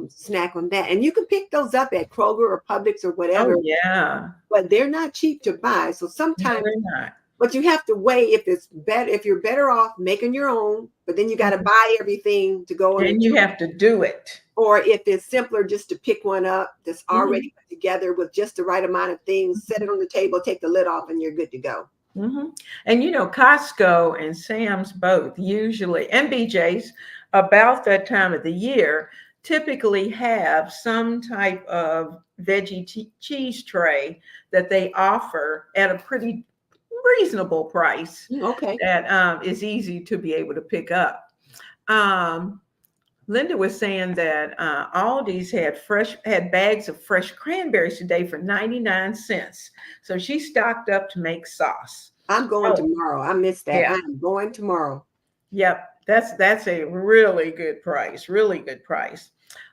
B: snack on that. And you can pick those up at Kroger or Publix or
A: Oh,
B: whatever,
A: yeah.
B: but they're not cheap to buy. So
A: No,
B: sometimes,
A: they're not.
B: but you have to weigh if it's better, if you're better off making your own, but then you got to
A: Mhm.
B: buy everything to go on the
A: And you have to do it.
B: or if it's simpler just to pick one up that's
A: Mhm,
B: already put together with just the right amount of things, set it on the table, take the lid off, and you're good to go.
A: mhm. And Costco and Sam's both usually, and BJ's, about that time of the year, typically have some type of veggie cheese tray that they offer at a pretty reasonable price
B: Okay.
A: that is easy to be able to pick up. Um, Linda was saying that Aldi's had bags of fresh cranberries today for 99 cents. So she stocked up to make sauce.
B: I'm going
A: Oh,
B: tomorrow. I missed that.
A: yeah.
B: I am going tomorrow.
A: Yep. That's a really good price. Really good price.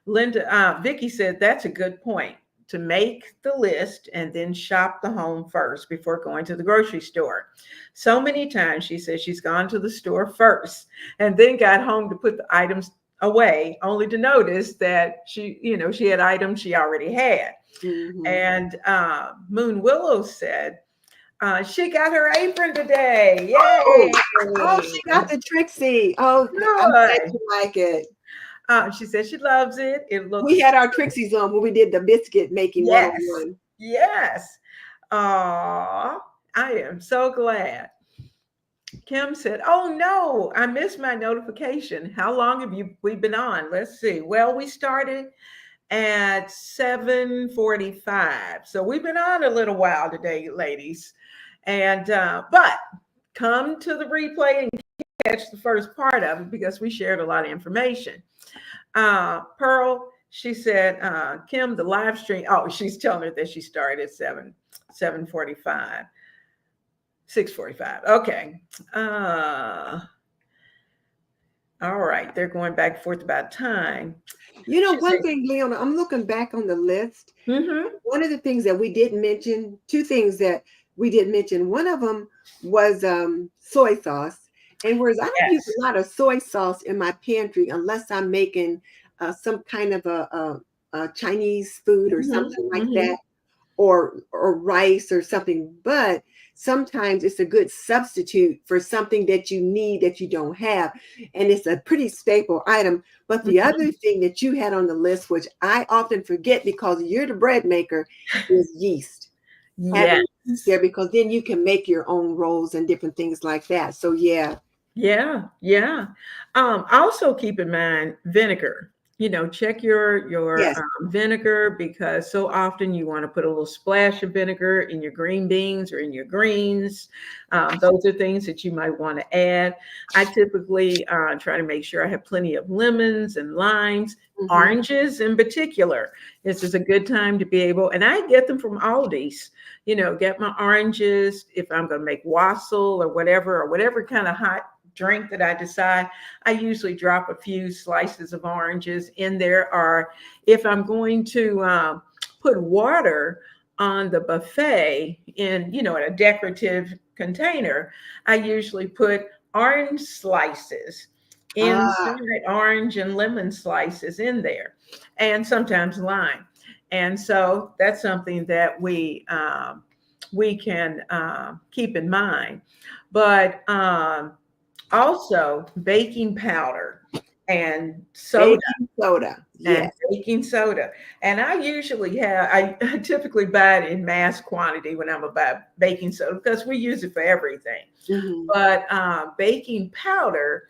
A: Vicky said that's a good point to make the list and then shop the home first before going to the grocery store. So many times she says she's gone to the store first and then got home to put the items away, only to notice that she had items she already had.
B: Hmm.
A: And Moon Willow said she got her apron today.
B: Oh, oh,
A: Yay!
B: she got the Trixie. Oh, I'm glad
A: Good.
B: you like it.
A: She said she loves it. It
B: We
A: looks
B: had our Trixies on when we did the biscuit making
A: yes,
B: 101.
A: yes. Aw, I am so glad. Kim said, "Oh no, I missed my notification. How long have we been on? Let's see. Well, we started at 7:45, so we've been on a little while today, ladies. And but come to the replay and catch the first part of it because we shared a lot of information. Pearl, she said, Kim, the live stream. Oh, she's telling her that she started at 7:45, 6:45. Okay. All right. They're going back and forth about time. She
B: One
A: said,
B: thing, Leona, I'm looking back on the list.
A: mm-hmm,
B: One of the things that we did mention, two things that we did mention, one of them was soy sauce. And whereas I don't use
A: Yes.
B: a lot of soy sauce in my pantry unless I'm making some kind of a Chinese food or
A: Mhm,
B: something like
A: mhm.
B: that, or rice or something. But sometimes it's a good substitute for something that you need that you don't have, and it's a pretty staple item. But the
A: Mhm.
B: other thing that you had on the list, which I often forget because you're the bread maker, is yeast. Having yeast
A: Yes.
B: there, because then you can make your own rolls and different things like that. So yeah.
A: Yeah, yeah. Also keep in mind vinegar. Check your
B: Yes.
A: vinegar, because so often you want to put a little splash of vinegar in your green beans or in your greens. Those are things that you might want to add. I typically try to make sure I have plenty of lemons and limes,
B: Hmm.
A: oranges in particular. This is a good time to be able, and I get them from Aldi's. Get my oranges if I'm going to make wassail or whatever kind of hot drink that I decide. I usually drop a few slices of oranges in there. Or if I'm going to put water on the buffet in a decorative container, I usually put orange slices
B: Ah,
A: inside, orange and lemon slices in there, and sometimes lime. And so that's something that we can keep in mind. But also baking powder and soda
B: baking soda.
A: and
B: Yes.
A: baking soda. And I typically buy it in mass quantity when I'm about baking soda, because we use it for everything.
B: Hmm.
A: But baking powder,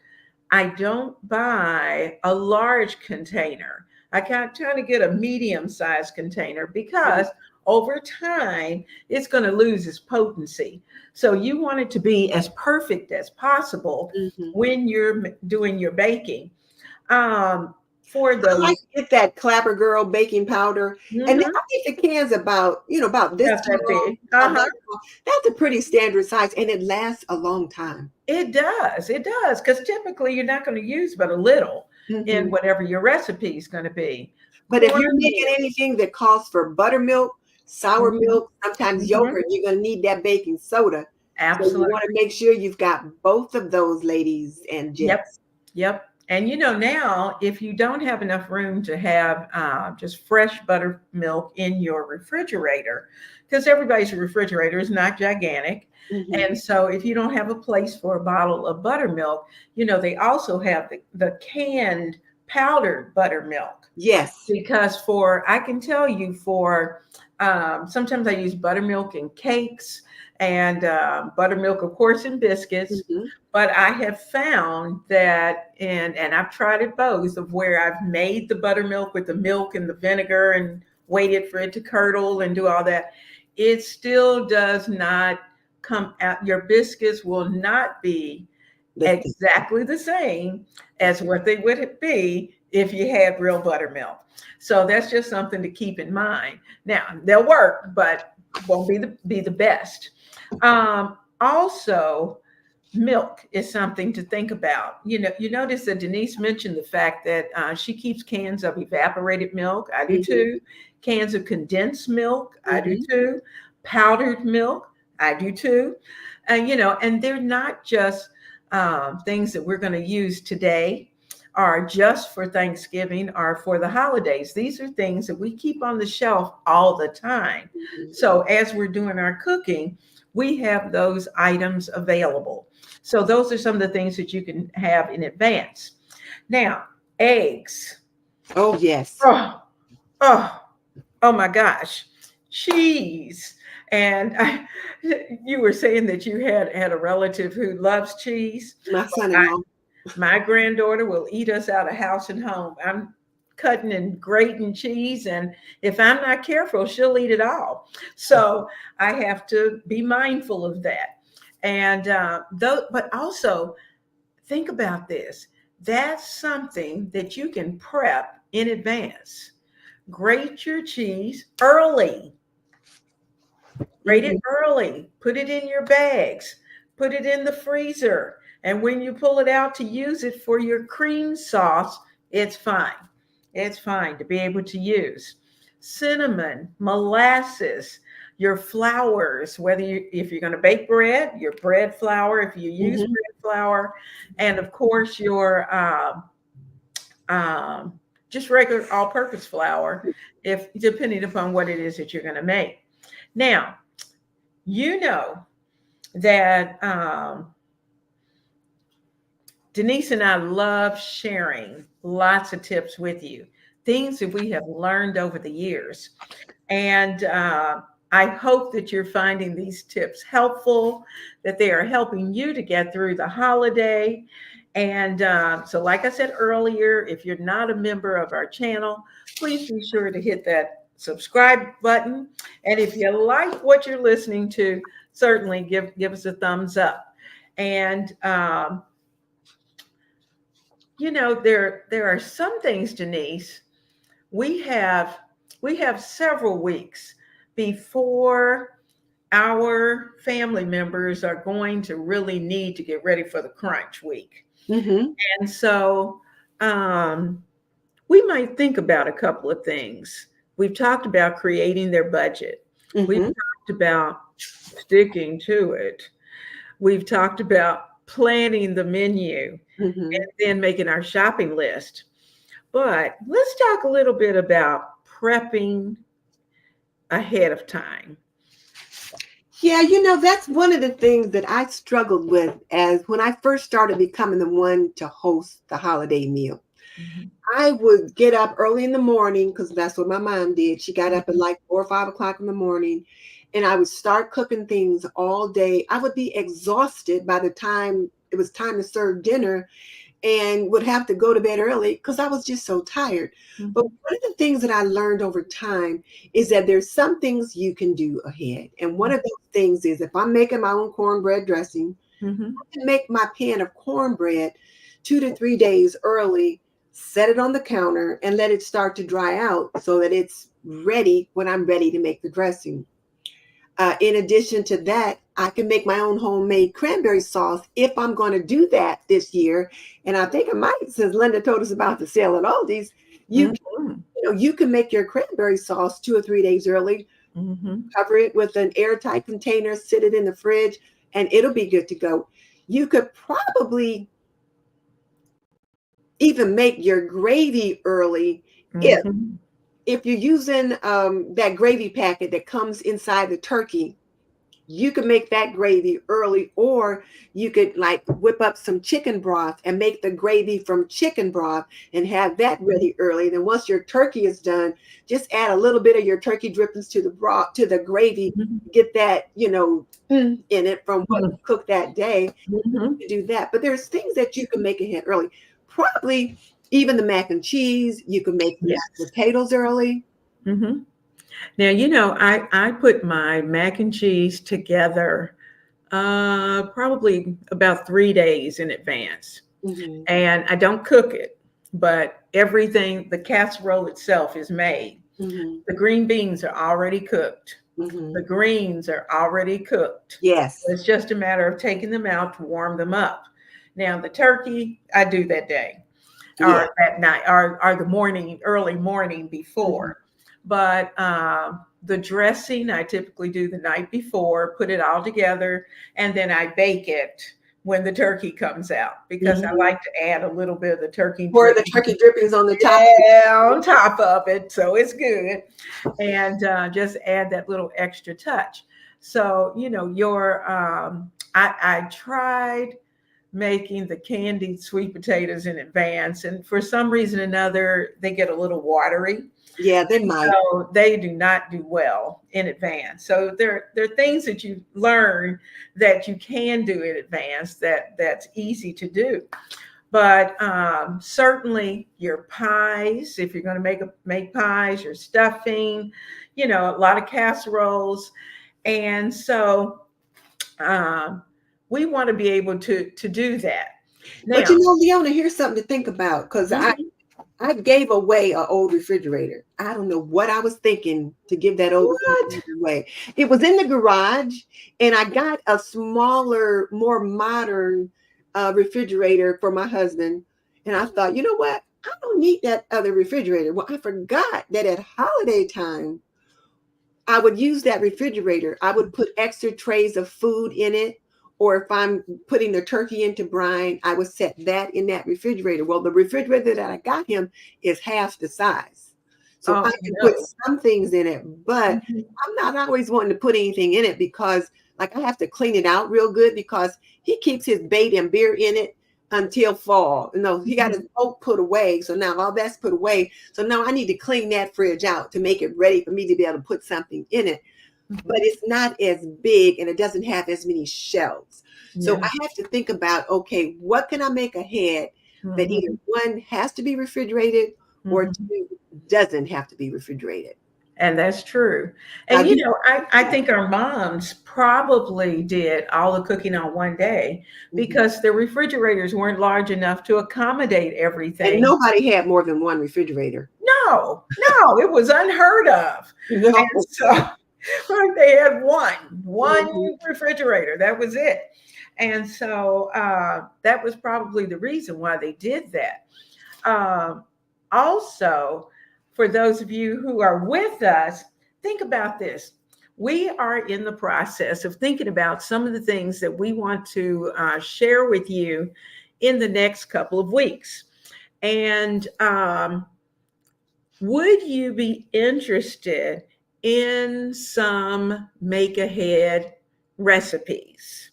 A: I don't buy a large container. I try to get a medium sized container, because over time it's going to lose its potency. So you want it to be as perfect as possible
B: Hmm.
A: when you're doing your baking. Um, for
B: I like
A: those,
B: to get that Clapper Girl baking powder, and I
A: mhm,
B: think the can's about this
A: about that
B: tall,
A: big.
B: about
A: Uh-huh.
B: that tall. That's a pretty standard size, and it lasts a long time.
A: It does. It does. Because typically you're not going to use but a little in
B: Hmm.
A: whatever your recipe is going to be.
B: But if you're making
A: Cornmeal.
B: anything that calls for buttermilk, sour
A: Mhm,
B: milk, sometimes
A: mhm.
B: yogurt, you're gonna need that baking soda. So you
A: Absolutely.
B: want to make sure you've got both of those, ladies and
A: Yep.
B: gents.
A: Yep. And now, if you don't have enough room to have just fresh buttermilk in your refrigerator, because everybody's refrigerator is not gigantic.
B: Hmm.
A: And so, if you don't have a place for a bottle of buttermilk, they also have the canned powdered buttermilk.
B: Yes.
A: Because I can tell you, sometimes I use buttermilk in cakes, and buttermilk, of course, in biscuits.
B: Hmm.
A: But I have found that, and I've tried it both, of where I've made the buttermilk with the milk and the vinegar and waited for it to curdle and do all that. It still does not come out. Your biscuits will not be
B: Listen.
A: exactly the same as what they would be if you had real buttermilk. So that's just something to keep in mind. Now they'll work, but won't be the best. Also, milk is something to think about. You notice that Denise mentioned the fact that she keeps cans of evaporated milk. I do
B: Hmm.
A: too. Cans of condensed milk. I do
B: Hmm.
A: too. Powdered milk. I do too. And they're not just things that we're going to use today, are just for Thanksgiving or for the holidays. These are things that we keep on the shelf all the time. So as we're doing our cooking, we have those items available. So those are some of the things that you can have in advance. Now, eggs.
B: Oh yes.
A: Oh, oh, oh my gosh. Cheese. And you were saying that you had a relative who loves cheese.
B: My
A: I,
B: son-in-law.
A: my granddaughter will eat us out of house and home. I'm cutting and grating cheese, and if I'm not careful, she'll eat it all. So I have to be mindful of that. And but also think about this. That's something that you can prep in advance. Grate your cheese early. Grate it
B: Hmm.
A: early. Put it in your bags. Put it in the freezer. And when you pull it out to use it for your cream sauce, it's fine. It's fine to be able to use. Cinnamon, molasses. your flours, if you're going to bake bread, your bread flour, if you use
B: Mm-hmm.
A: bread flour, and of course your um, just regular all-purpose flour, if depending upon what it is that you're going to make. Now, you know that Denise and I love sharing lots of tips with you, things that we have learned over the years. And I hope that you're finding these tips helpful, that they are helping you to get through the holiday. And so, like I said earlier, if you're not a member of our channel, please be sure to hit that subscribe button. And if you like what you're listening to, certainly give us a thumbs up. And there are some things, Denise, we have we have several weeks before our family members are going to really need to get ready for the crunch week.
B: Mm-hmm.
A: And so we might think about a couple of things. We've talked about creating their budget. We've
B: Mm-hmm.
A: talked about sticking to it. We've talked about planning the menu
B: Mm-hmm.
A: and then making our shopping list. But let's talk a little bit about prepping ahead of time.
B: Yeah, that's one of the things that I struggled with as when I first started becoming the one to host the holiday meal.
A: Mhm.
B: I would get up early in the morning because that's what my mom did. She got up at
A: Mhm.
B: like 4 or 5 o'clock in the morning, and I would start cooking things all day. I would be exhausted by the time it was time to serve dinner and would have to go to bed early because I was just so tired. But
A: Mhm.
B: one of the things that I learned over time is that there's some things you can do ahead. And one of those things is if I'm making my own cornbread dressing,
A: Mhm.
B: I can make my pan of cornbread 2 to 3 days early, set it on the counter, and let it start to dry out so that it's ready when I'm ready to make the dressing. In addition to that, I can make my own homemade cranberry sauce if I'm going to do that this year. And I think I might, since Linda told us about the sale at Aldi's,
A: Mhm.
B: you can make your cranberry sauce 2 or 3 days early,
A: Mhm.
B: cover it with an airtight container, sit it in the fridge, and it'll be good to go. You could probably even make your gravy early if
A: Mhm.
B: if you're using that gravy packet that comes inside the turkey. You could make that gravy early, or you could like whip up some chicken broth and make the gravy from chicken broth and have that ready early. Then once your turkey is done, just add a little bit of your turkey drippings to the broth, to the gravy,
A: Mhm.
B: get that, in it from what
A: Mhm.
B: you cooked that day.
A: Mhm.
B: To do that. But there's things that you can make ahead early. Probably even the mac and cheese, you can make the
A: Yes.
B: mashed potatoes early.
A: Mhm. Now, I put my mac and cheese together probably about 3 days in advance.
B: Hmm.
A: And I don't cook it, but everything, the casserole itself is made.
B: Hmm.
A: The green beans are already cooked.
B: Hmm.
A: The greens are already cooked.
B: Yes.
A: It's just a matter of taking them out to warm them up. Now, the turkey, I do that day
B: Yeah.
A: or that night or the morning, early morning
B: Hmm.
A: before. But the dressing, I typically do the night before, put it all together, and then I bake it when the turkey comes out because I
B: Hmm.
A: like to add a little bit of the turkey
B: Pour the
A: dripping,
B: turkey drippings on the top.
A: yeah, on top of it, so it's good, and just add that little extra touch. So I tried making the candied sweet potatoes in advance, and for some reason or another, they get a little watery.
B: Yeah, they might.
A: So they do not do well in advance. So there are things that you learn that you can do in advance that's easy to do. But certainly your pies, if you're going to make pies, your stuffing, a lot of casseroles, and so um, we want to be able to do that.
B: But
A: Now,
B: Leona, here's something to think about because
A: mhm,
B: I gave away an old refrigerator. I don't know what I was thinking to give that old
A: what?
B: refrigerator away. It was in the garage, and I got a smaller, more modern refrigerator for my husband. And I thought, you know what? I don't need that other refrigerator. Well, I forgot that at holiday time, I would use that refrigerator. I would put extra trays of food in it. Or if I'm putting the turkey into brine, I would set that in that refrigerator. Well, the refrigerator that I got him is half the size. So
A: Oh
B: I can put
A: no.
B: some things in it, but
A: Mhm.
B: I'm not always wanting to put anything in it because like I have to clean it out real good because he keeps his bait and beer in it until fall. He got his boat put away. So now all that's put away. So now I need to clean that fridge out to make it ready for me to be able to put something in it, but
A: Mhm.
B: it's not as big and it doesn't have as many shelves. So
A: Yeah.
B: I have to think about, okay, what can I make ahead that either
A: Mhm.
B: one has to be refrigerated or
A: Mhm.
B: two doesn't have to be refrigerated.
A: And that's true.
B: Now,
A: And
B: do
A: I think our moms probably did all the cooking on one day
B: Mhm.
A: because the refrigerators weren't large enough to accommodate
B: And
A: everything.
B: nobody had more than one refrigerator.
A: No, no, it was unheard of.
B: No.
A: And so right, they had one
B: Mhm.
A: refrigerator. That was it. And so that was probably the reason why they did that. Um, Also, for those of you who are with us, think about this. We are in the process of thinking about some of the things that we want to share with you in the next couple of weeks. And would you be interested in some make ahead recipes?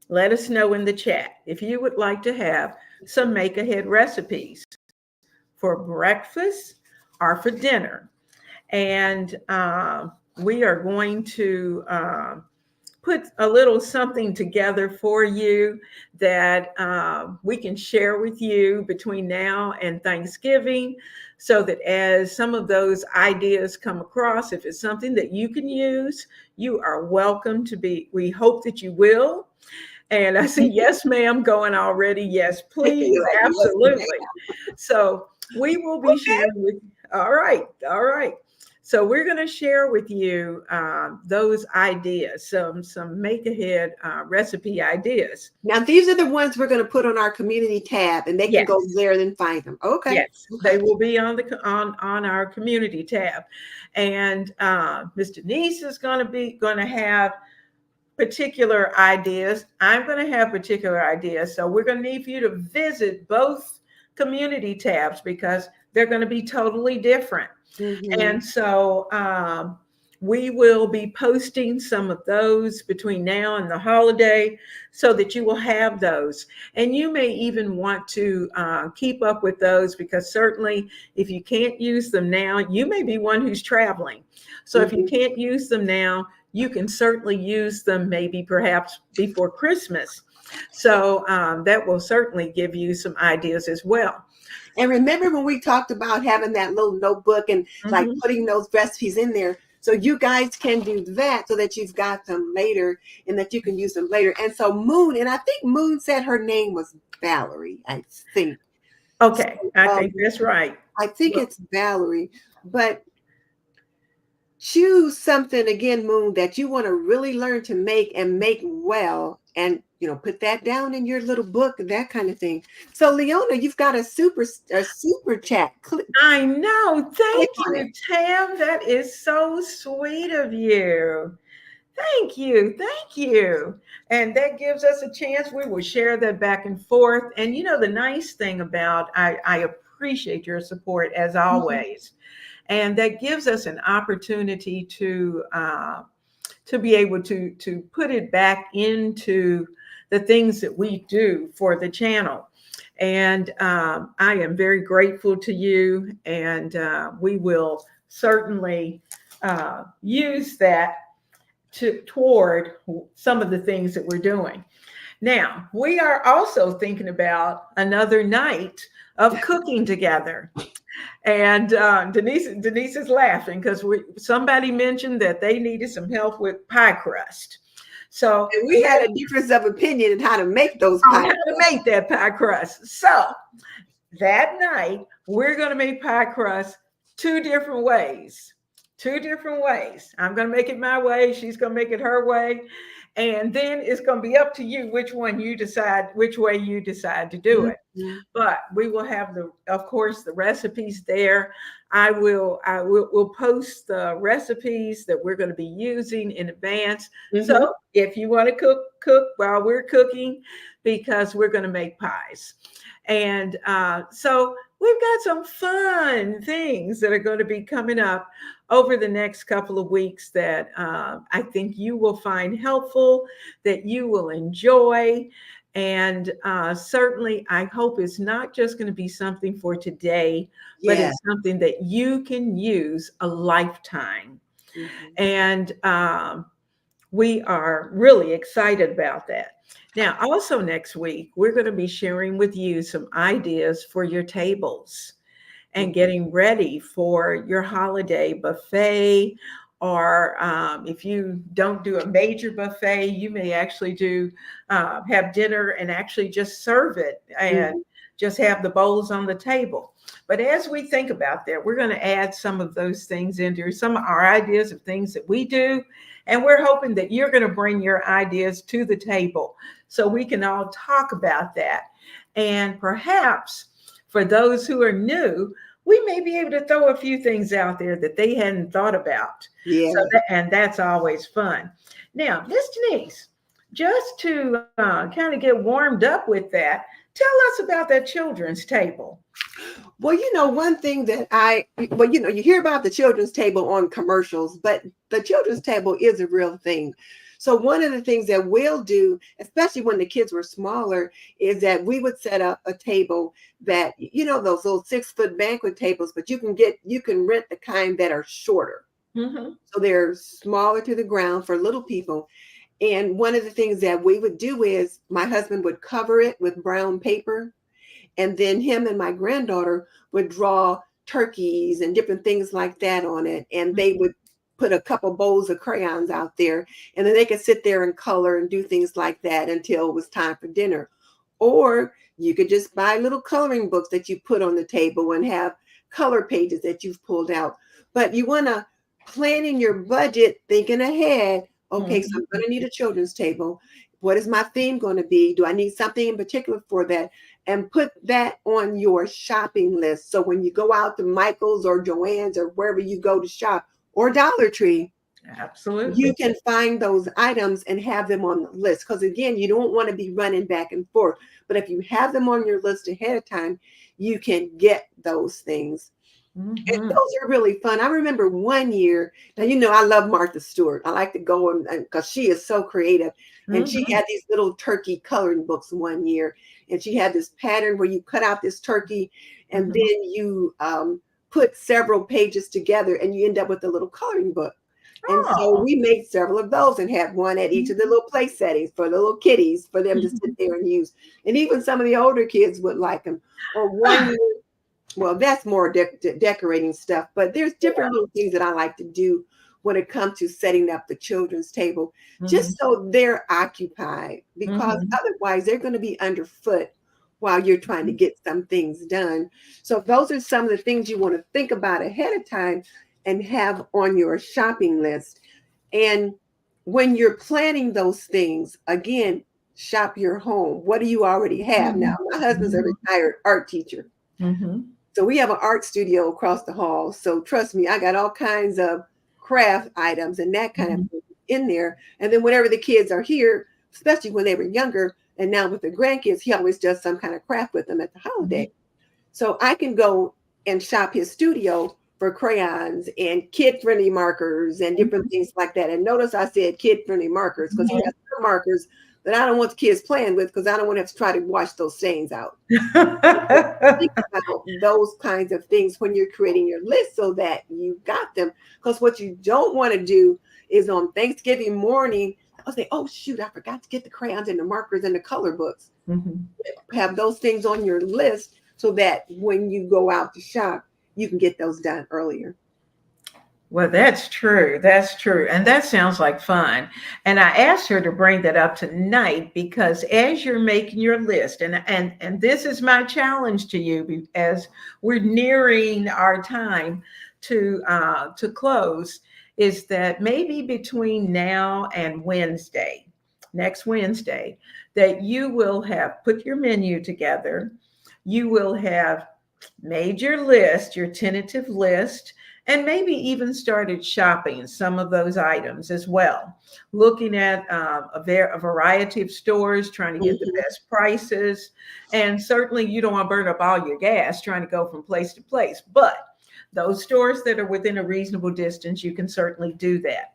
A: Let us know in the chat if you would like to have some make ahead recipes for breakfast or for dinner. And we are going to put a little something together for you that we can share with you between now and Thanksgiving so that as some of those ideas come across, if it's something that you can use, you are welcome to be. We hope that you will. And I see, yes, ma'am, going already. Yes, please,
B: You're like, yes,
A: absolutely. So we will be sharing with. All right, all right. So we're going to share with you those ideas, some make ahead recipe ideas.
B: now these are the ones we're going to put on our community tab and they can go
A: Yes,
B: there and find them. Okay.
A: yes, they
B: Okay.
A: will be on the on our community tab, and Miss Denise is going to have particular ideas. I'm going to have particular ideas. So we're going to need for you to visit both community tabs because they're going to be totally different.
B: Mhm.
A: And so we will be posting some of those between now and the holiday so that you will have those. And you may even want to keep up with those because certainly if you can't use them now, you may be one who's traveling. So if you
B: Mhm.
A: can't use them now, you can certainly use them maybe perhaps before Christmas. So that will certainly give you some ideas as well.
B: And remember when we talked about having that little notebook and like
A: Mhm.
B: putting those recipes in there? So you guys can do that so that you've got them later and that you can use them later. And so Moon, and I think Moon said her name was Valerie, I think. So,
A: Okay, I
B: um,
A: think that's right.
B: I think
A: Well,
B: it's Valerie, but choose something again, Moon, that you want to really learn to make and make well, and put that down in your little book, that kind of thing. So Leona, you've got a super chat. Click,
A: I know.
B: click
A: Thank
B: on it.
A: you, Tam. That is so sweet of you. Thank you. Thank you. And that gives us a chance. We will share that back and forth. And the nice thing about I appreciate your support as
B: Mhm.
A: always. And that gives us an opportunity to be able to put it back into the things that we do for the channel. And I am very grateful to you, and we will certainly use that toward some of the things that we're doing. Now, we are also thinking about another night of cooking together. And Denise is laughing because somebody mentioned that they needed some help with pie crust. So
B: And we had a difference of opinion in how to make those
A: on
B: pies.
A: how to make that pie crust. So that night, we're going to make pie crust two different ways. Two different ways. I'm going to make it my way. She's going to make it her way. And then it's going to be up to you which way you decide to do it.
B: Mhm.
A: But we will have of course, the recipes there. I will post the recipes that we're going to be using in advance. So
B: Mhm.
A: if you want to cook while we're cooking, because we're going to make pies. And so we've got some fun things that are going to be coming up over the next couple of weeks that I think you will find helpful, that you will enjoy. And certainly, I hope it's not just going to be something for today, but
B: Yeah.
A: it's something that you can use a lifetime.
B: Mhm.
A: And we are really excited about that. Now, also next week, we're going to be sharing with you some ideas for your tables and
B: Mhm.
A: getting ready for your holiday buffet. Or if you don't do a major buffet, you may actually do have dinner and actually just serve it and
B: Mhm.
A: just have the bowls on the table. But as we think about that, we're going to add some of those things into some of our ideas of things that we do. And we're hoping that you're going to bring your ideas to the table so we can all talk about that. And perhaps for those who are new, we may be able to throw a few things out there that they hadn't thought about.
B: Yeah.
A: And that's always fun. Now, Miss Denise, just to kind of get warmed up with that, tell us about that children's table.
B: Well, one thing that you hear about the children's table on commercials, but the children's table is a real thing. So one of the things that we'll do, especially when the kids were smaller, is that we would set up a table that, those little 6-foot banquet tables, but you can rent the kind that are shorter.
A: Mm-hmm.
B: So they're smaller to the ground for little people. And one of the things that we would do is my husband would cover it with brown paper, and then him and my granddaughter would draw turkeys and different things like that on it. And they would put a couple bowls of crayons out there, and then they could sit there and color and do things like that until it was time for dinner. Or you could just buy little coloring books that you put on the table and have color pages that you've pulled out. But you want to plan in your budget, thinking ahead. Okay, so I'm
A: Mm-hmm.
B: going to need a children's table. What is my theme going to be? Do I need something in particular for that? And put that on your shopping list. So when you go out to Michael's or Joann's or wherever you go to shop, or Dollar Tree, you
A: Absolutely.
B: can find those items and have them on the list. Because again, you don't want to be running back and forth. But if you have them on your list ahead of time, you can get those things. And
A: Mm-hmm.
B: those are really fun. I remember one year, now I love Martha Stewart. I like to go and because she is so creative. And she
A: Mm-hmm.
B: had these little turkey coloring books one year. And she had this pattern where you cut out this turkey and
A: Mm-hmm.
B: then you put several pages together and you end up with a little coloring book. And so
A: Oh.
B: we made several of those and had one at each of the little place settings for the little kitties for them to sit there and use. And even some of the older kids would like them. Or one year, well, that's more decorating stuff, but there's different little things that I like to do when it comes to setting up the children's table,
A: Mm-hmm.
B: just so they're occupied, because
A: Mm-hmm.
B: otherwise they're going to be underfoot while you're trying to get some things done. So those are some of the things you want to think about ahead of time and have on your shopping list. And when you're planning those things, again, shop your home. What do you already have? Now, my husband's a retired art teacher.
A: Mm-hmm.
B: So we have an art studio across the hall. So trust me, I got all kinds of craft items and that kind of
A: Mm-hmm.
B: thing in there. And then whenever the kids are here, especially when they were younger, and now with the grandkids, he always does some kind of craft with them at the
A: Mm-hmm.
B: holiday. So I can go and shop his studio for crayons and kid-friendly markers and different things like that. And notice I said kid-friendly markers because he has some markers that I don't want the kids playing with because I don't want to have to try to wash those stains out. Think about those kinds of things when you're creating your list so that you got them. Because what you don't want to do is on Thanksgiving morning, I'll say, oh, shoot, I forgot to get the crayons and the markers and the color books.
A: Mm-hmm.
B: Have those things on your list so that when you go out to shop, you can get those done earlier.
A: Well, that's true. That's true. And that sounds like fun. And I asked her to bring that up tonight because as you're making your list, and this is my challenge to you as we're nearing our time to close, is that maybe between now and Wednesday, next Wednesday, that you will have put your menu together. You will have made your list, your tentative list, and maybe even started shopping some of those items as well. Looking at a variety of stores, trying to get the
B: Mhm.
A: best prices. And certainly you don't want to burn up all your gas trying to go from place to place. But those stores that are within a reasonable distance, you can certainly do that.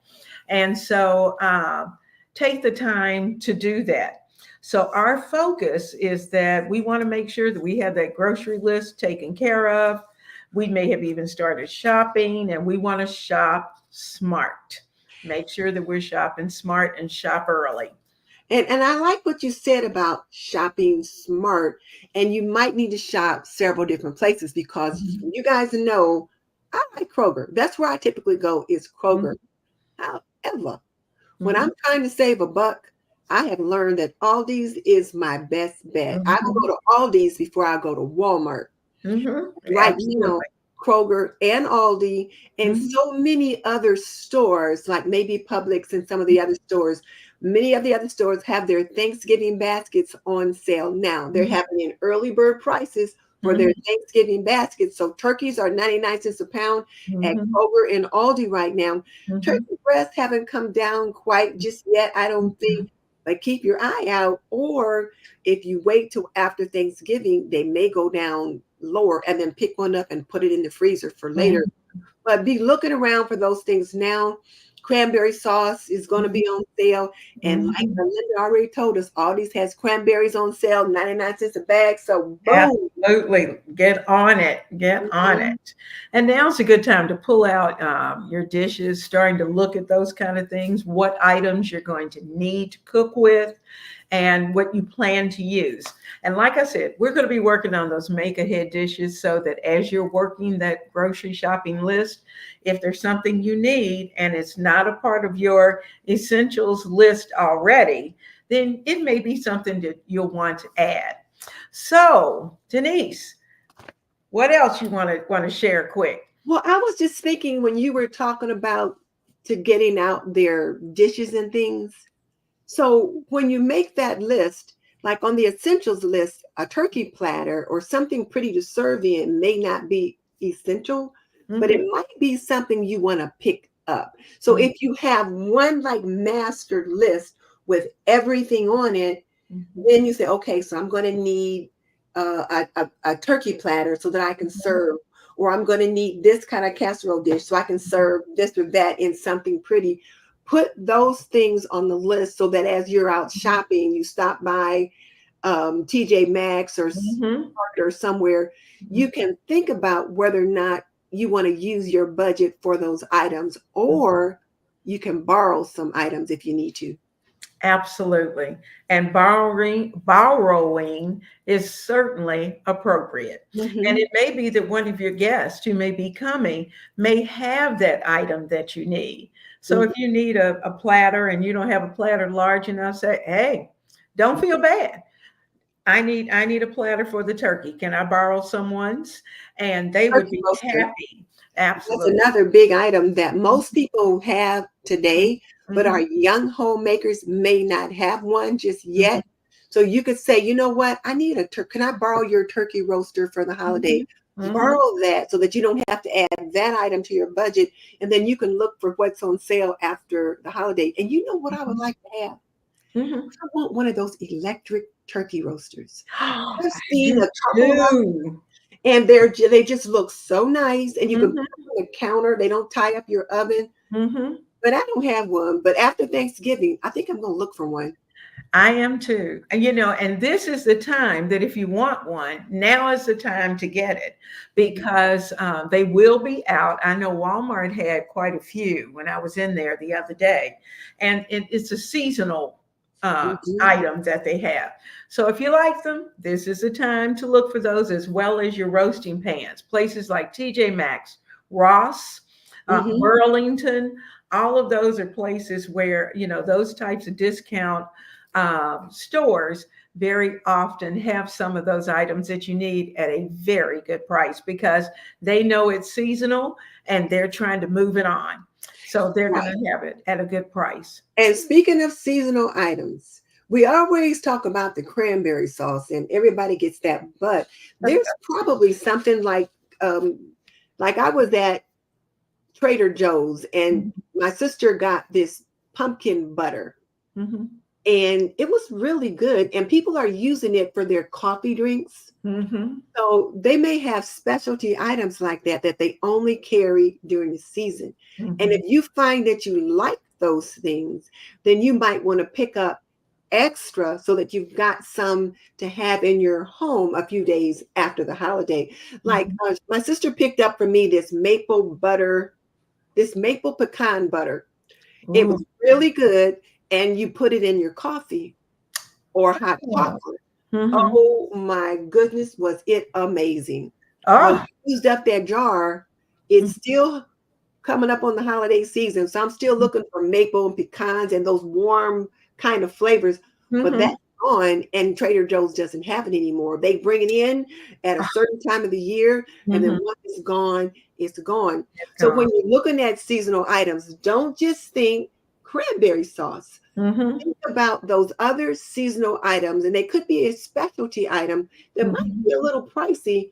A: And so take the time to do that. So our focus is that we want to make sure that we have that grocery list taken care of. We may have even started shopping, and we want to shop smart. Make sure that we're shopping smart and shop early.
B: And I like what you said about shopping smart. And you might need to shop several different places because
A: Mhm.
B: you guys know I like Kroger. That's where I typically go is Kroger.
A: Mhm.
B: However, when I'm
A: Mhm.
B: trying to save a buck, I have learned that Aldi's is my best bet. I will go
A: Mhm.
B: to Aldi's before I go to Walmart.
A: Mhm.
B: Right now,
A: Absolutely.
B: Kroger and Aldi and
A: Mhm.
B: so many other stores, like maybe Publix and some of the other stores, many of the other stores have their Thanksgiving baskets on sale now. They're
A: Mhm.
B: having an early bird prices for their
A: Mhm.
B: Thanksgiving baskets. So turkeys are 99 cents a pound at
A: Mhm.
B: Kroger and Aldi right now.
A: Mhm.
B: Turkey breasts haven't come down quite just yet, I don't
A: Mhm.
B: think, but keep your eye out. Or if you wait till after Thanksgiving, they may go down lower and then pick one up and put it in the freezer for later.
A: Mhm.
B: But be looking around for those things now. Cranberry sauce is going to be on sale. And like
A: Mhm.
B: Linda already told us, Aldi's has cranberries on sale, 99 cents a bag. So boom.
A: Absolutely. Get on it. Get on
B: Mhm.
A: it. And now's a good time to pull out your dishes, starting to look at those kind of things, what items you're going to need to cook with, and what you plan to use. And like I said, we're going to be working on those make ahead dishes so that as you're working that grocery shopping list, if there's something you need and it's not a part of your essentials list already, then it may be something that you'll want to add. So, Denise, what else you want to share quick?
B: Well, I was just thinking when you were talking about to getting out their dishes and things. So when you make that list, like on the essentials list, a turkey platter or something pretty to serve in may not be essential, but it
A: Mhm.
B: might be something you want to pick up. So
A: Mhm.
B: if you have one like mastered list with everything on it,
A: Mhm.
B: then you say, okay, so I'm going to need a turkey platter so that I can serve, or I'm going to need this kind of casserole dish so I can serve this or that in something pretty. Put those things on the list so that as you're out shopping, you stop by TJ Maxx or
A: Mhm.
B: or somewhere, you can think about whether or not you want to use your budget for those items,
A: Mhm.
B: or you can borrow some items if you need to.
A: Absolutely. And borrowing is certainly appropriate. And
B: Hmm.
A: it may be that one of your guests who may be coming may have that item that you need. So if you need a platter and you don't have a platter large enough, say, hey, don't feel bad. I need a platter for the turkey. Can I borrow someone's? And they would
B: Turkey
A: be
B: roaster.
A: happy.
B: That's
A: Absolutely.
B: another big item that most people have today, but our
A: Mhm.
B: young homemakers may not have one just
A: Mhm.
B: yet. So you could say, you know what? I need a turkey. Can I borrow your turkey roaster for the holiday?
A: Mhm. Mhm.
B: Borrow that so that you don't have to add that item to your budget. And then you can look for what's on sale after the holiday. And you know what I would
A: Mhm.
B: like to have?
A: Mhm.
B: I want one of those electric turkey roasters. I've
A: I
B: seen
A: do
B: a couple of them,
A: too.
B: and they just look so nice, and you can put
A: Mhm.
B: them on the counter. They don't tie up your oven.
A: Mhm.
B: But I don't have one. But after Thanksgiving, I think I'm gonna look for one.
A: I am too. And this is the time that if you want one, now is the time to get it because they will be out. I know Walmart had quite a few when I was in there the other day, and it's a seasonal
B: Mhm.
A: item that they have. So if you like them, this is the time to look for those as well as your roasting pans. Places like TJ Maxx, Ross,
B: Mhm.
A: Burlington, all of those are places where, those types of discount stores very often have some of those items that you need at a very good price because they know it's seasonal and they're trying to move it on. So they're going
B: Right.
A: to have it at a good price.
B: And speaking of seasonal items, we always talk about the cranberry sauce, and everybody gets that. But there's probably something like I was at Trader Joe's, and my sister got this pumpkin butter,
A: Mm-hmm.
B: and it was really good. And people are using it for their coffee drinks.
A: Mm-hmm.
B: So they may have specialty items like that they only carry during the season. And
A: Mm-hmm.
B: if you find that you like those things, then you might want to pick up extra so that you've got some to have in your home a few days after the holiday. Like
A: Mm-hmm.
B: my sister picked up for me this maple butter, this maple pecan butter. It
A: Ooh.
B: was really good. And you put it in your coffee or hot
A: Oh.
B: chocolate.
A: Mm-hmm.
B: Oh my goodness, was it amazing. When
A: Oh.
B: you used up that jar, it's still coming up on the holiday season. So I'm still looking for maple and pecans and those warm kind of flavors, but
A: Mm-hmm.
B: that's gone and Trader Joe's doesn't have it anymore. They bring it in at a certain time of the year, and then
A: Mm-hmm.
B: once it's gone, it's gone.
A: It's
B: So
A: gone.
B: when you're looking at seasonal items, don't just think cranberry sauce.
A: Mm-hmm.
B: Think about those other seasonal items, and they could be a specialty item that might
A: Mm-hmm.
B: be a little pricey,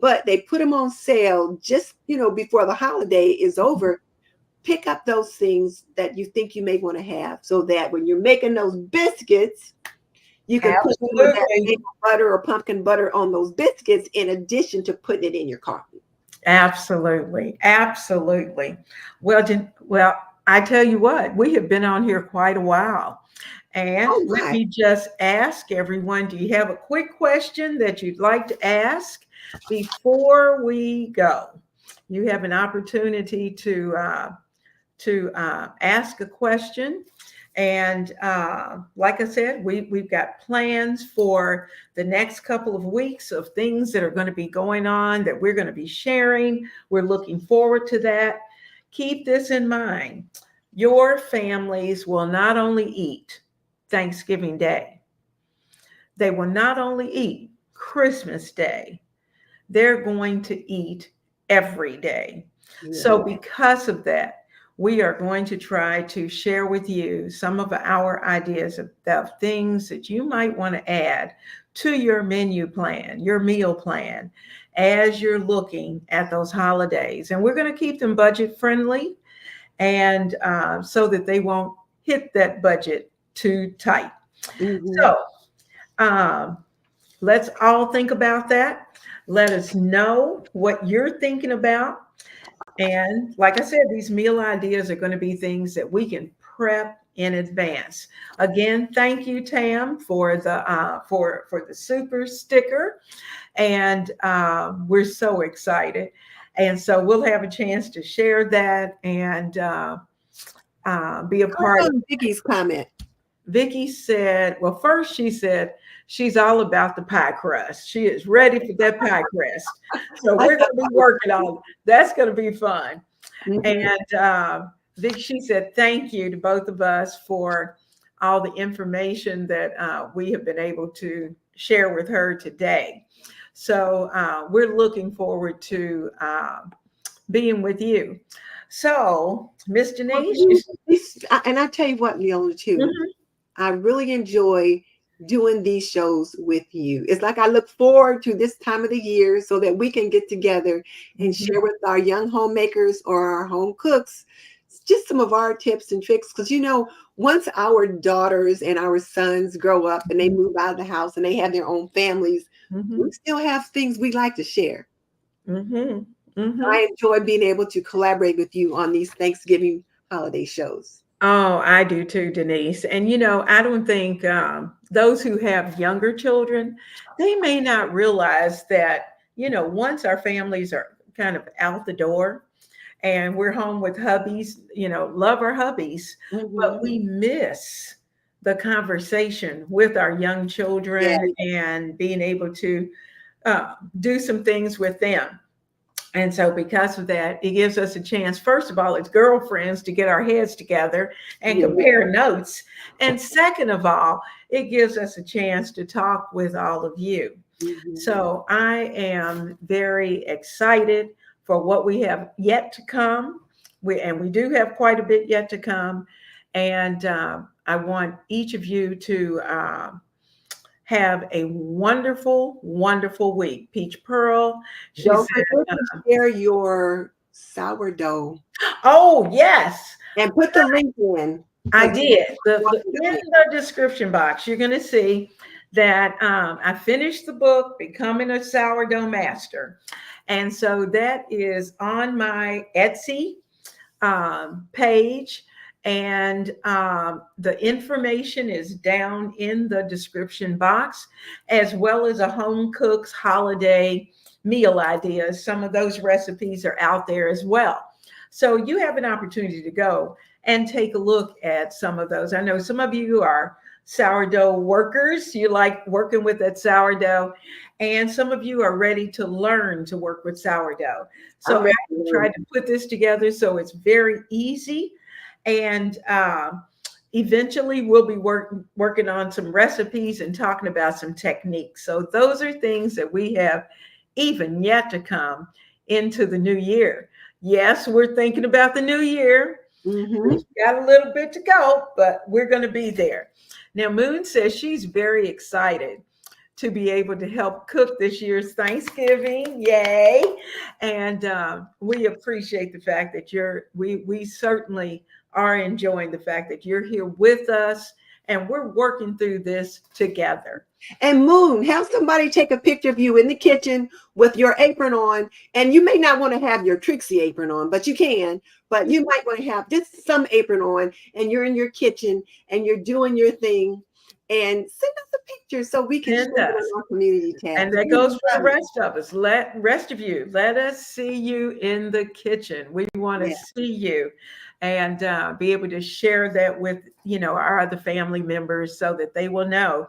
B: but they put them on sale just before the holiday is over. Pick up those things that you think you may want to have, so that when you're making those biscuits, you can put some of that
A: Absolutely.
B: maple butter or pumpkin butter on those biscuits in addition to putting it in your coffee.
A: Absolutely. Absolutely. Well, I tell you what, we have been on here quite a while. And
B: Oh
A: let
B: my.
A: me just ask everyone, do you have a quick question that you'd like to ask before we go? You have an opportunity to ask a question. And like I said, we've got plans for the next couple of weeks of things that are going to be going on that we're going to be sharing. We're looking forward to that. Keep this in mind. Your families will not only eat Thanksgiving Day, they will not only eat Christmas Day, they're going to eat every day. So,
B: Yeah.
A: because of that, we are going to try to share with you some of our ideas of things that you might want to add to your menu plan, your meal plan, as you're looking at those holidays. And we're going to keep them budget friendly and so that they won't hit that budget too tight.
B: Mhm.
A: So, um, let's all think about that. Let us know what you're thinking about. And like I said, these meal ideas are going to be things that we can prep in advance. Again, thank you, Tam, for the super sticker, and we're so excited. And so we'll have a chance to share that and be a
B: Click
A: part of.
B: on Vicky's comment.
A: Vicky said, well, first she said she's all about the pie crust. She is ready for that pie crust. So
B: I
A: we're
B: thought
A: going to be
B: that was
A: working
B: cute.
A: on that's going to be fun.
B: Mhm.
A: And Vic, she said, thank you to both of us for all the information that we have been able to share with her today. So we're looking forward to being with you. So, Miss
B: Well,
A: Denise, you,
B: and I tell you what, Leona, too.
A: Mhm.
B: I really enjoy doing these shows with you. It's like I look forward to this time of the year so that we can get together and
A: Mhm.
B: share with our young homemakers or our home cooks just some of our tips and tricks. Because, once our daughters and our sons grow up and they move out of the house and they have their own families, we
A: Mhm.
B: still have things we like to share.
A: Mhm. Mhm.
B: I enjoy being able to collaborate with you on these Thanksgiving holiday shows.
A: Oh, I do too, Denise. And I don't think those who have younger children, they may not realize that, once our families are kind of out the door and we're home with hubbies, love our hubbies, but
B: Mhm.
A: we miss the conversation with our young
B: Yeah.
A: children and being able to do some things with them. And so, because of that, it gives us a chance, first of all, as girlfriends, to get our heads together and
B: Yeah.
A: compare notes. And second of all, it gives us a chance to talk with all of you.
B: Mhm.
A: So, I am very excited for what we have yet to come we do have quite a bit yet to come, and I want each of you to have a wonderful, wonderful week. Peach Pearl, she
B: Don't
A: said,
B: forget to share your sourdough
A: "Oh yes,
B: and put the link in
A: I
B: because
A: did. In
B: wonderful.
A: the description box, you're going to see that I finished the book, Becoming a Sourdough Master. And so that is on my Etsy page. And the information is down in the description box, as well as a home cook's holiday meal ideas. Some of those recipes are out there as well. So you have an opportunity to go and take a look at some of those. I know some of you are sourdough workers. You like working with that sourdough. And some of you are ready to learn to work with sourdough.
B: I'm
A: So
B: ready
A: I
B: to
A: tried
B: learn.
A: to put this together so it's very easy. And eventually we'll be working on some recipes and talking about some techniques. So those are things that we have even yet to come into the new year. Yes, we're thinking about the new year.
B: Mm-hmm.
A: We've got a little bit to go, but we're going to be there. Now, Moon says she's very excited to be able to help cook this year's Thanksgiving. Yay! And we appreciate the fact that we certainly are enjoying the fact that you're here with us and we're working through this together.
B: And Moon, have somebody take a picture of you in the kitchen with your apron on. And you may not want to have your Trixie apron on, but you can. But you might want to have just some apron on, and you're in your kitchen and you're doing your thing. And send us a picture so we can share
A: Send
B: it
A: us.
B: on our community tab.
A: And that goes for the rest of us. Rest of you, let us see you in the kitchen. We want to
B: Yeah.
A: see you and be able to share that with our other family members so that they will know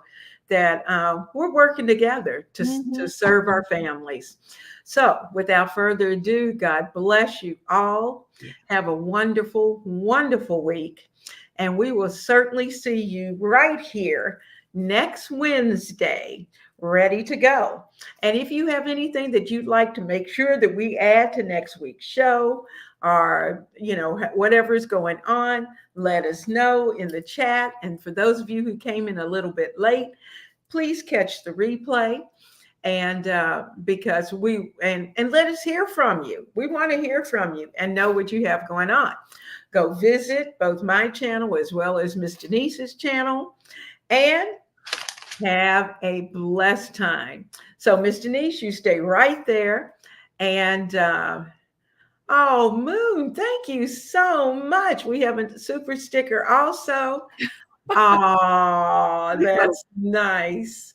A: that we're working together to serve our families. So without further ado, God bless you all. Have a wonderful, wonderful week. And we will certainly see you right here next Wednesday, ready to go. And if you have anything that you'd like to make sure that we add to next week's show, or whatever is going on, let us know in the chat. And for those of you who came in a little bit late, please catch the replay. And because and let us hear from you. We want to hear from you and know what you have going on. Go visit both my channel as well as Miss Denise's channel and have a blessed time. So, Miss Denise, you stay right there. And oh, Moon, thank you so much. We have a super sticker also. Oh, that's nice.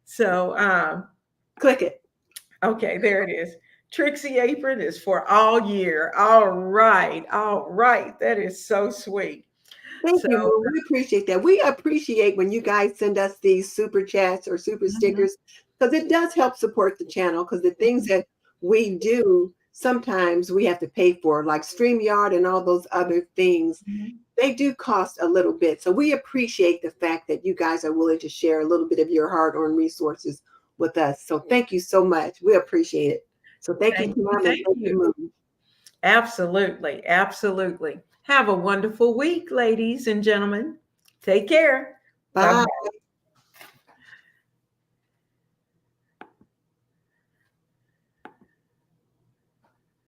A: So,
B: Click it.
A: okay, there it is. Trixie apron is for all year. All right. All right. That is so sweet.
B: Thank
A: So,
B: you, Moon. We appreciate that. We appreciate when you guys send us these super chats or super stickers because it does help support the channel because the things that we do, sometimes we have to pay for, like StreamYard and all those other things. They do cost a little bit. So we appreciate the fact that you guys are willing to share a little bit of your hard-earned resources with us. So thank you so much. We appreciate it. So thank you, Thyme, and thank you, Moon.
A: Absolutely. Absolutely. Have a wonderful week, ladies and gentlemen. Take care.
B: Bye.
A: Bye-bye.